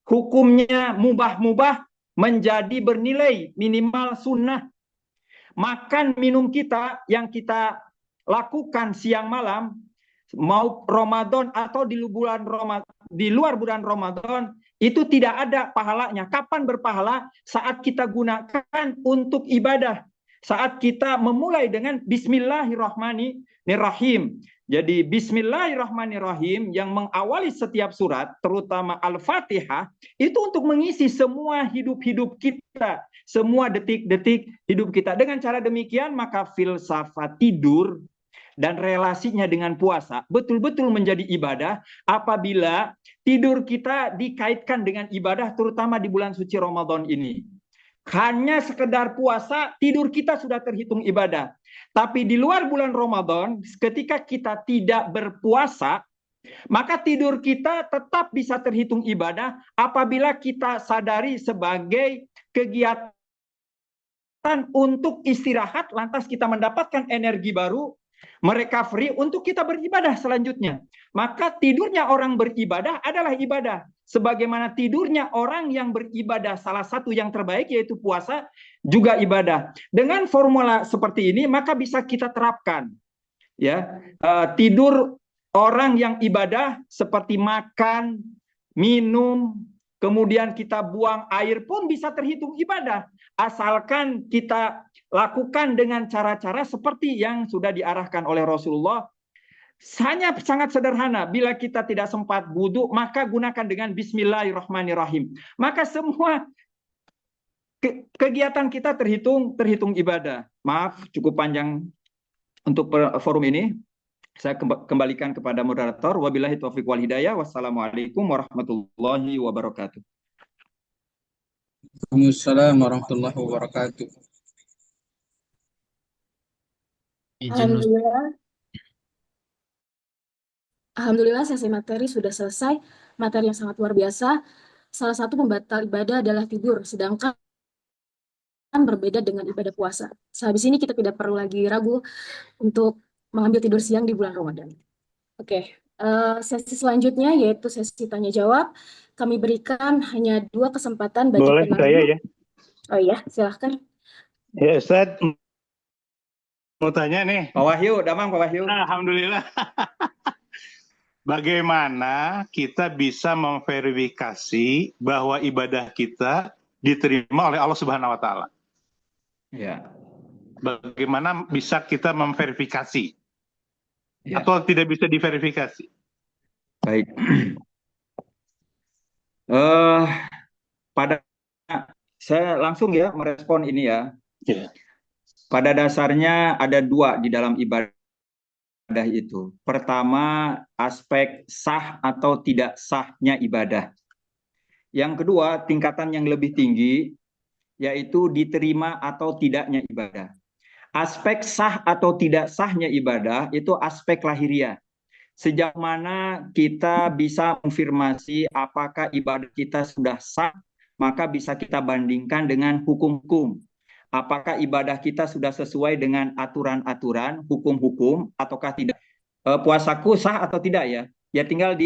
hukumnya mubah-mubah, menjadi bernilai minimal sunnah. Makan minum kita yang kita lakukan siang malam, mau Ramadan atau di luar bulan Ramadan, itu tidak ada pahalanya. Kapan berpahala? Saat kita gunakan untuk ibadah. Saat kita memulai dengan Bismillahirrahmanirrahim. Jadi Bismillahirrahmanirrahim yang mengawali setiap surat, terutama Al-Fatihah, itu untuk mengisi semua hidup-hidup kita, semua detik-detik hidup kita. Dengan cara demikian, maka filsafat tidur dan relasinya dengan puasa betul-betul menjadi ibadah apabila tidur kita dikaitkan dengan ibadah, terutama di bulan suci Ramadan ini. Hanya sekedar puasa, tidur kita sudah terhitung ibadah. Tapi di luar bulan Ramadan, ketika kita tidak berpuasa, maka tidur kita tetap bisa terhitung ibadah apabila kita sadari sebagai kegiatan untuk istirahat, lantas kita mendapatkan energi baru, merecovery untuk kita beribadah selanjutnya. Maka tidurnya orang beribadah adalah ibadah. Sebagaimana tidurnya orang yang beribadah, salah satu yang terbaik yaitu puasa, juga ibadah. Dengan formula seperti ini maka bisa kita terapkan, ya. Tidur orang yang ibadah seperti makan, minum, kemudian kita buang air pun bisa terhitung ibadah. Asalkan kita lakukan dengan cara-cara seperti yang sudah diarahkan oleh Rasulullah. Hanya sangat sederhana, bila kita tidak sempat wudhu, maka gunakan dengan Bismillahirrahmanirrahim. Maka semua kegiatan kita terhitung ibadah. Maaf, cukup panjang untuk forum ini. Saya kembalikan kepada moderator. Wabillahi taufiq wal hidayah. Wassalamualaikum warahmatullahi wabarakatuh. Waalaikumsalam warahmatullahi wabarakatuh. Izin Ustaz. Alhamdulillah sesi materi sudah selesai. Materi yang sangat luar biasa. Salah satu pembatal ibadah adalah tidur, sedangkan berbeda dengan ibadah puasa. Sehabis ini kita tidak perlu lagi ragu untuk mengambil tidur siang di bulan Ramadan. Oke, sesi selanjutnya yaitu sesi tanya jawab. Kami berikan hanya 2 kesempatan bagi Boleh penerima. saya ya? Oh iya, silahkan. Ya Ustaz, mau tanya nih. Pak Wahyu, damang Pak Wahyu. Alhamdulillah. Bagaimana kita bisa memverifikasi bahwa ibadah kita diterima oleh Allah Subhanahu wa taala? Ya. Bagaimana bisa kita memverifikasi? Ya. Atau tidak bisa diverifikasi? Baik. Pada saya langsung ya merespon ini ya. Ya. Pada dasarnya ada 2 di dalam ibadah itu. Pertama, aspek sah atau tidak sahnya ibadah. Yang kedua, tingkatan yang lebih tinggi, yaitu diterima atau tidaknya ibadah. Aspek sah atau tidak sahnya ibadah itu aspek lahiriah. Sejauh mana kita bisa konfirmasi apakah ibadah kita sudah sah, maka bisa kita bandingkan dengan hukum-hukum. Apakah ibadah kita sudah sesuai dengan aturan-aturan, hukum-hukum, ataukah tidak? Puasaku sah atau tidak ya? Ya tinggal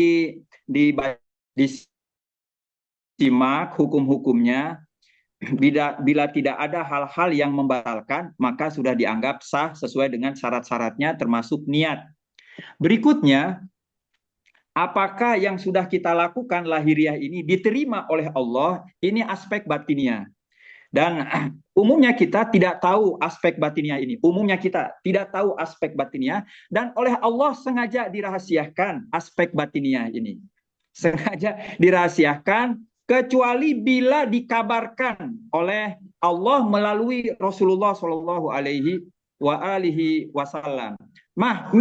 disimak hukum-hukumnya. Bila tidak ada hal-hal yang membatalkan, maka sudah dianggap sah sesuai dengan syarat-syaratnya termasuk niat. Berikutnya, apakah yang sudah kita lakukan lahiriah ini diterima oleh Allah? Ini aspek batiniah. Dan umumnya kita tidak tahu aspek batiniah ini. Umumnya kita tidak tahu aspek batiniah. Dan oleh Allah sengaja dirahasiakan aspek batiniah ini. Sengaja dirahasiakan kecuali bila dikabarkan oleh Allah melalui Rasulullah Shallallahu Alaihi Wasallam. Nah,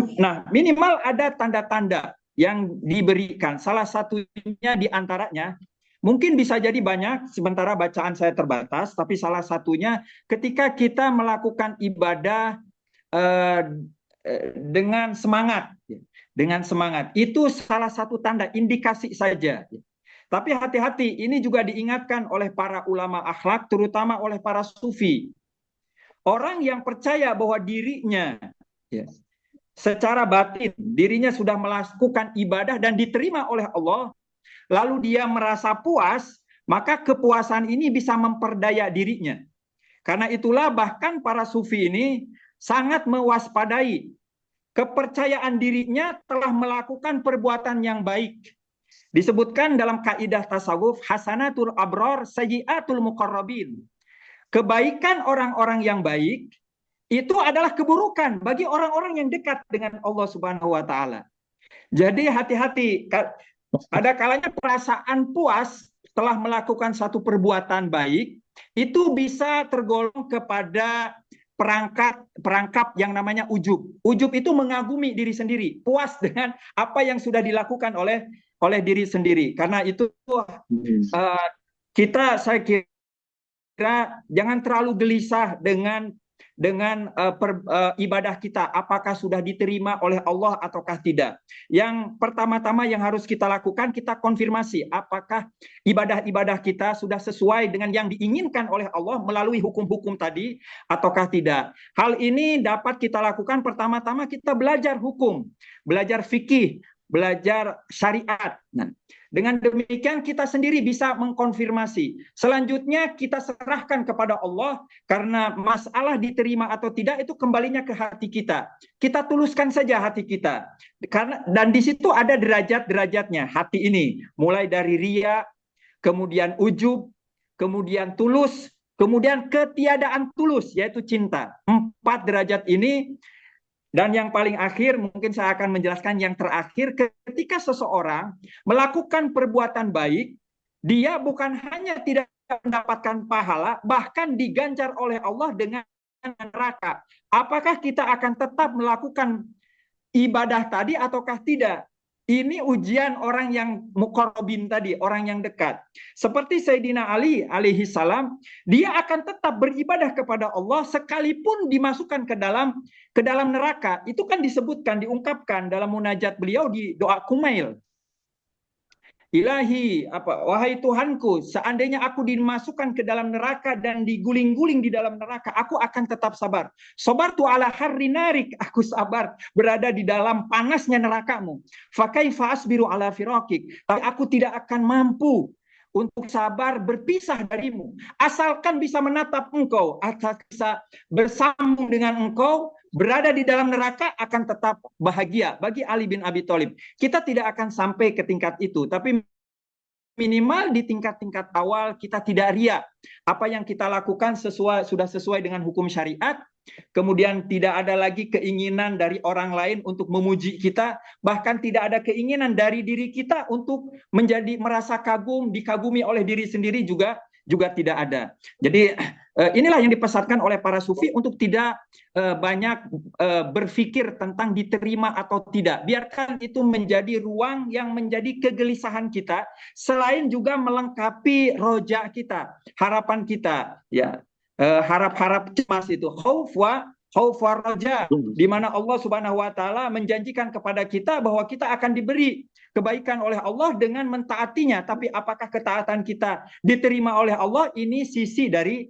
minimal ada tanda-tanda yang diberikan. Salah satunya di antaranya, mungkin bisa jadi banyak, sementara bacaan saya terbatas, tapi salah satunya ketika kita melakukan ibadah dengan semangat. Dengan semangat. Itu salah satu tanda, indikasi saja. Tapi hati-hati, ini juga diingatkan oleh para ulama akhlak, terutama oleh para sufi. Orang yang percaya bahwa dirinya secara batin, dirinya sudah melakukan ibadah dan diterima oleh Allah, lalu dia merasa puas, maka kepuasan ini bisa memperdaya dirinya. Karena itulah bahkan para sufi ini sangat mewaspadai kepercayaan dirinya telah melakukan perbuatan yang baik. Disebutkan dalam kaidah tasawuf, hasanatul abror sayyiatul muqarrabin. Kebaikan orang-orang yang baik itu adalah keburukan bagi orang-orang yang dekat dengan Allah Subhanahu wa taala. Jadi hati-hati, ada kalanya perasaan puas telah melakukan satu perbuatan baik itu bisa tergolong kepada perangkap yang namanya ujub. Ujub itu mengagumi diri sendiri, puas dengan apa yang sudah dilakukan oleh diri sendiri. Karena itu saya kira jangan terlalu gelisah dengan ibadah kita, apakah sudah diterima oleh Allah ataukah tidak. Yang pertama-tama yang harus kita lakukan, kita konfirmasi apakah ibadah-ibadah kita sudah sesuai dengan yang diinginkan oleh Allah melalui hukum-hukum tadi ataukah tidak. Hal ini dapat kita lakukan pertama-tama kita belajar hukum, belajar fikih, belajar syariat. Nah, dengan demikian kita sendiri bisa mengkonfirmasi. Selanjutnya kita serahkan kepada Allah, karena masalah diterima atau tidak itu kembalinya ke hati kita. Kita tuluskan saja hati kita. Dan di situ ada derajat-derajatnya hati ini, mulai dari riya, kemudian ujub, kemudian tulus, kemudian ketiadaan tulus, yaitu cinta. 4 derajat ini. Dan yang paling akhir, mungkin saya akan menjelaskan yang terakhir, ketika seseorang melakukan perbuatan baik, dia bukan hanya tidak mendapatkan pahala, bahkan diganjar oleh Allah dengan neraka. Apakah kita akan tetap melakukan ibadah tadi ataukah tidak? Ini ujian orang yang muqarrabin tadi, orang yang dekat. Seperti Sayyidina Ali alaihi salam, dia akan tetap beribadah kepada Allah sekalipun dimasukkan ke dalam neraka. Itu kan disebutkan, diungkapkan dalam munajat beliau di doa Kumail. Ilahi, wahai Tuhanku, seandainya aku dimasukkan ke dalam neraka dan diguling-guling di dalam neraka, aku akan tetap sabar. Sabartu ala harri narik, aku sabar berada di dalam panasnya nerakamu. Fakaifa asbiru ala firakik, tapi aku tidak akan mampu untuk sabar berpisah darimu. Asalkan bisa menatap engkau, asal bisa bersambung dengan engkau, berada di dalam neraka akan tetap bahagia. Bagi Ali bin Abi Thalib, kita tidak akan sampai ke tingkat itu, tapi minimal di tingkat-tingkat awal kita tidak ria. Apa yang kita lakukan sudah sesuai dengan hukum syariat, kemudian tidak ada lagi keinginan dari orang lain untuk memuji kita, bahkan tidak ada keinginan dari diri kita untuk merasa kagum, dikagumi oleh diri sendiri juga tidak ada. Jadi inilah yang dipesankan oleh para sufi untuk tidak banyak berpikir tentang diterima atau tidak. Biarkan itu menjadi ruang yang menjadi kegelisahan kita, selain juga melengkapi roja kita, harapan kita, ya. Harap-harap cemas itu, khauf wa raja, di mana Allah Subhanahu wa taala menjanjikan kepada kita bahwa kita akan diberi kebaikan oleh Allah dengan mentaatinya. Tapi apakah ketaatan kita diterima oleh Allah? Ini sisi dari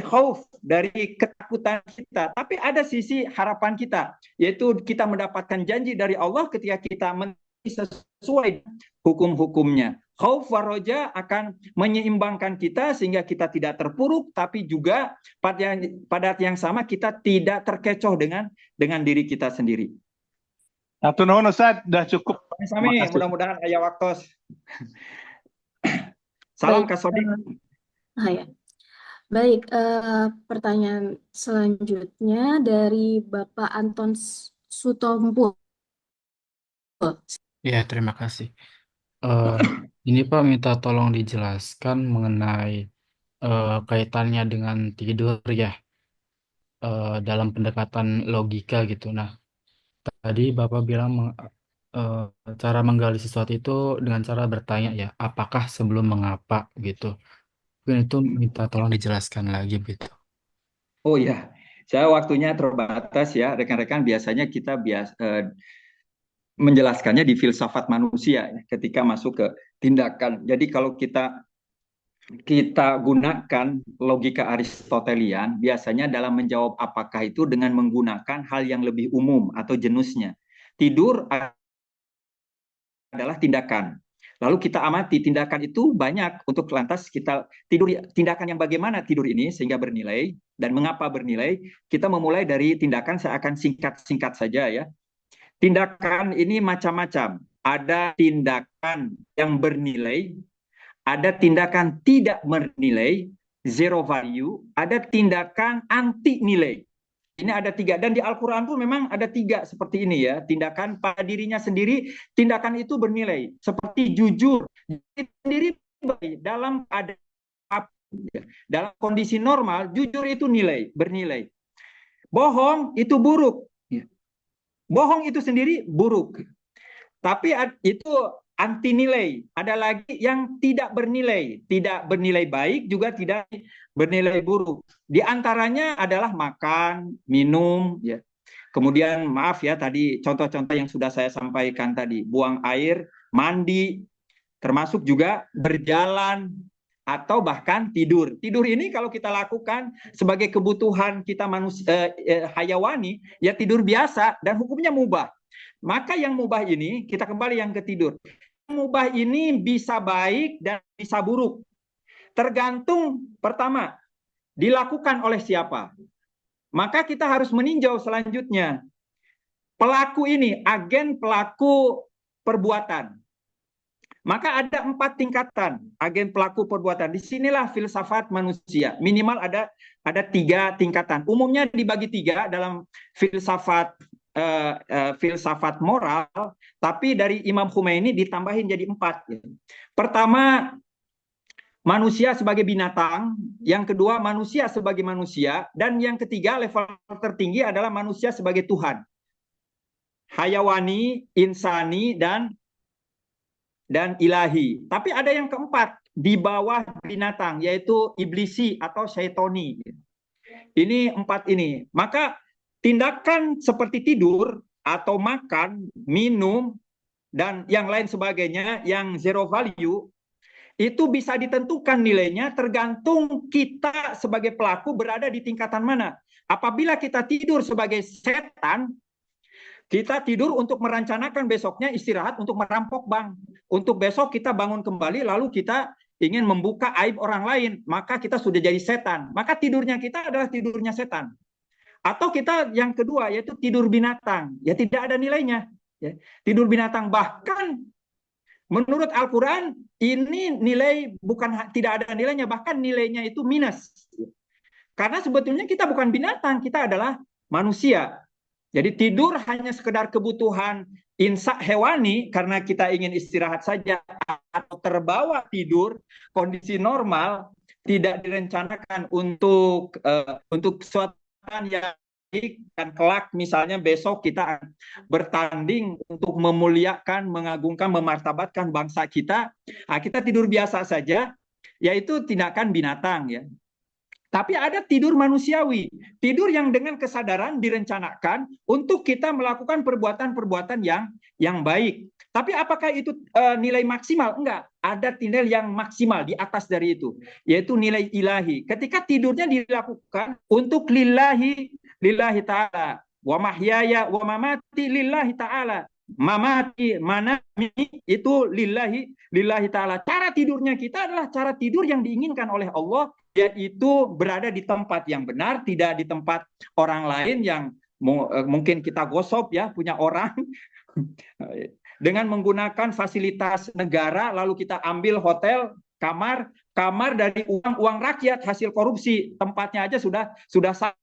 khauf, dari ketakutan kita. Tapi ada sisi harapan kita, yaitu kita mendapatkan janji dari Allah ketika kita sesuai hukum-hukumnya. Khauf wa roja akan menyeimbangkan kita sehingga kita tidak terpuruk, tapi juga pada yang sama kita tidak terkecoh dengan diri kita sendiri. Satu nuhun Ustaz, sudah cukup. Sami, mudah-mudahan aya waktos. Salam Kak Sodik. Ya. Baik, pertanyaan selanjutnya dari Bapak Anton Sutompo. Ya, terima kasih. Ini Pak minta tolong dijelaskan mengenai kaitannya dengan tidur ya, dalam pendekatan logika gitu. Nah, tadi Bapak bilang cara menggali sesuatu itu dengan cara bertanya ya, apakah sebelum mengapa gitu. Mungkin itu minta tolong dijelaskan lagi gitu. Oh ya, saya waktunya terbatas ya, rekan-rekan. Biasanya kita menjelaskannya di filsafat manusia ya, ketika masuk ke tindakan. Jadi kalau kita gunakan logika Aristotelian, biasanya dalam menjawab apakah itu dengan menggunakan hal yang lebih umum atau jenisnya. Tidur adalah tindakan. Lalu kita amati tindakan itu banyak, untuk lantas kita tindakan yang bagaimana tidur ini sehingga bernilai dan mengapa bernilai. Kita memulai dari tindakan, saya akan singkat-singkat saja ya. Tindakan ini macam-macam. Ada tindakan yang bernilai, ada tindakan tidak bernilai, zero value, ada tindakan anti nilai. Ini ada 3, dan di Al-Quran pun memang ada 3 seperti ini ya. Tindakan pada dirinya sendiri, tindakan itu bernilai. Seperti jujur, sendiri baik dalam kondisi normal, jujur itu bernilai. Bohong itu buruk. Bohong itu sendiri buruk. Tapi itu anti nilai. Ada lagi yang tidak bernilai baik, juga tidak bernilai buruk. Di antaranya adalah makan, minum, ya. Kemudian maaf ya, tadi contoh-contoh yang sudah saya sampaikan tadi, buang air, mandi, termasuk juga berjalan atau bahkan tidur. Tidur ini kalau kita lakukan sebagai kebutuhan kita manusia hayawani, ya tidur biasa dan hukumnya mubah. Maka yang mubah ini, kita kembali yang ke tidur. Mubah ini bisa baik dan bisa buruk. Tergantung pertama, dilakukan oleh siapa. Maka kita harus meninjau selanjutnya. Pelaku ini, agen pelaku perbuatan. Maka ada 4 tingkatan agen pelaku perbuatan. Disinilah filsafat manusia. Minimal ada 3 tingkatan. Umumnya dibagi 3 dalam filsafat filsafat moral, tapi dari Imam Khomeini ditambahin jadi 4. Pertama, manusia sebagai binatang, yang kedua manusia sebagai manusia, dan yang ketiga level tertinggi adalah manusia sebagai Tuhan. Hayawani, insani, dan ilahi. Tapi ada yang keempat di bawah binatang, yaitu iblisi atau syaitoni. Ini 4 ini. Maka tindakan seperti tidur atau makan, minum, dan yang lain sebagainya yang zero value itu bisa ditentukan nilainya tergantung kita sebagai pelaku berada di tingkatan mana. Apabila kita tidur sebagai setan, kita tidur untuk merencanakan besoknya istirahat untuk merampok bank. Untuk besok kita bangun kembali lalu kita ingin membuka aib orang lain, maka kita sudah jadi setan. Maka tidurnya kita adalah tidurnya setan. Atau kita yang kedua yaitu tidur binatang, ya tidak ada nilainya. Ya. Tidur binatang, bahkan menurut Al-Quran ini nilai bukan tidak ada nilainya, bahkan nilainya itu minus. Karena sebetulnya kita bukan binatang, kita adalah manusia. Jadi tidur hanya sekedar kebutuhan insak hewani karena kita ingin istirahat saja atau terbawa tidur, kondisi normal tidak direncanakan untuk suatu yang dan kelak misalnya besok kita bertanding untuk memuliakan, mengagungkan, memartabatkan bangsa kita. Nah, kita tidur biasa saja, yaitu tindakan binatang ya. Tapi ada tidur manusiawi, tidur yang dengan kesadaran direncanakan untuk kita melakukan perbuatan-perbuatan yang baik. Tapi apakah itu nilai maksimal? Enggak, ada nilai yang maksimal di atas dari itu, yaitu nilai ilahi. Ketika tidurnya dilakukan untuk lillahi ta'ala, wa mahyaya wa mamati lillahi ta'ala. Mamati manami itu lillahi ta'ala. Cara tidurnya kita adalah cara tidur yang diinginkan oleh Allah, yaitu berada di tempat yang benar, tidak di tempat orang lain yang mungkin kita gosop ya, punya orang dengan menggunakan fasilitas negara, lalu kita ambil hotel, kamar dari uang rakyat hasil korupsi, tempatnya aja sudah salah.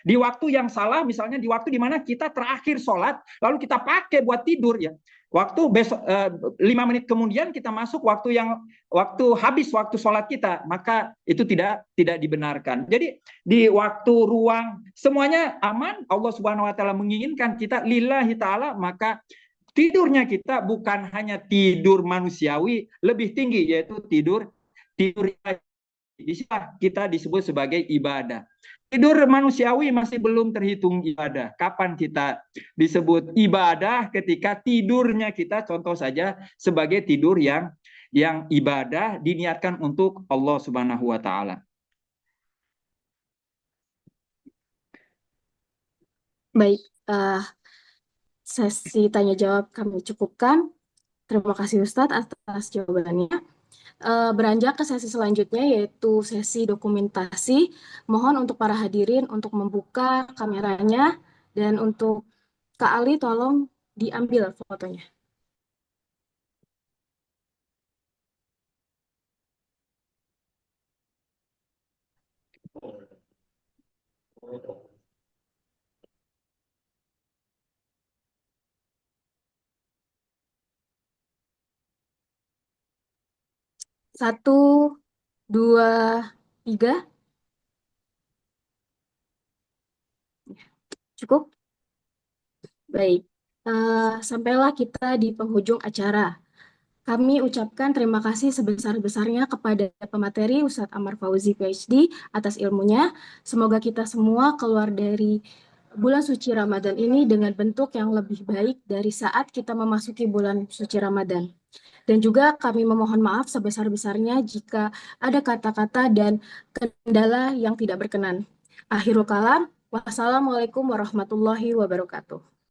Di waktu yang salah, misalnya di waktu di mana kita terakhir sholat, lalu kita pakai buat tidur ya. Waktu besok 5 menit kemudian kita masuk waktu habis waktu sholat kita, maka itu tidak dibenarkan. Jadi di waktu ruang semuanya aman, Allah Subhanahu wa taala menginginkan kita lillahi taala, maka tidurnya kita bukan hanya tidur manusiawi, lebih tinggi yaitu tidur kita disebut sebagai ibadah. Tidur manusiawi masih belum terhitung ibadah. Kapan kita disebut ibadah? Ketika tidurnya kita contoh saja sebagai tidur yang ibadah diniatkan untuk Allah Subhanahu wa taala. Baik, sesi tanya jawab kami cukupkan. Terima kasih Ustadz atas jawabannya. Beranjak ke sesi selanjutnya yaitu sesi dokumentasi. Mohon untuk para hadirin untuk membuka kameranya dan untuk Kak Ali tolong diambil fotonya. Satu, dua, tiga. Cukup? Baik. Sampailah kita di penghujung acara. Kami ucapkan terima kasih sebesar-besarnya kepada pemateri Ustadz Amar Fauzi PhD atas ilmunya. Semoga kita semua keluar dari bulan suci Ramadan ini dengan bentuk yang lebih baik dari saat kita memasuki bulan suci Ramadan. Dan juga kami memohon maaf sebesar-besarnya jika ada kata-kata dan kendala yang tidak berkenan. Akhirul kalam, wassalamualaikum warahmatullahi wabarakatuh.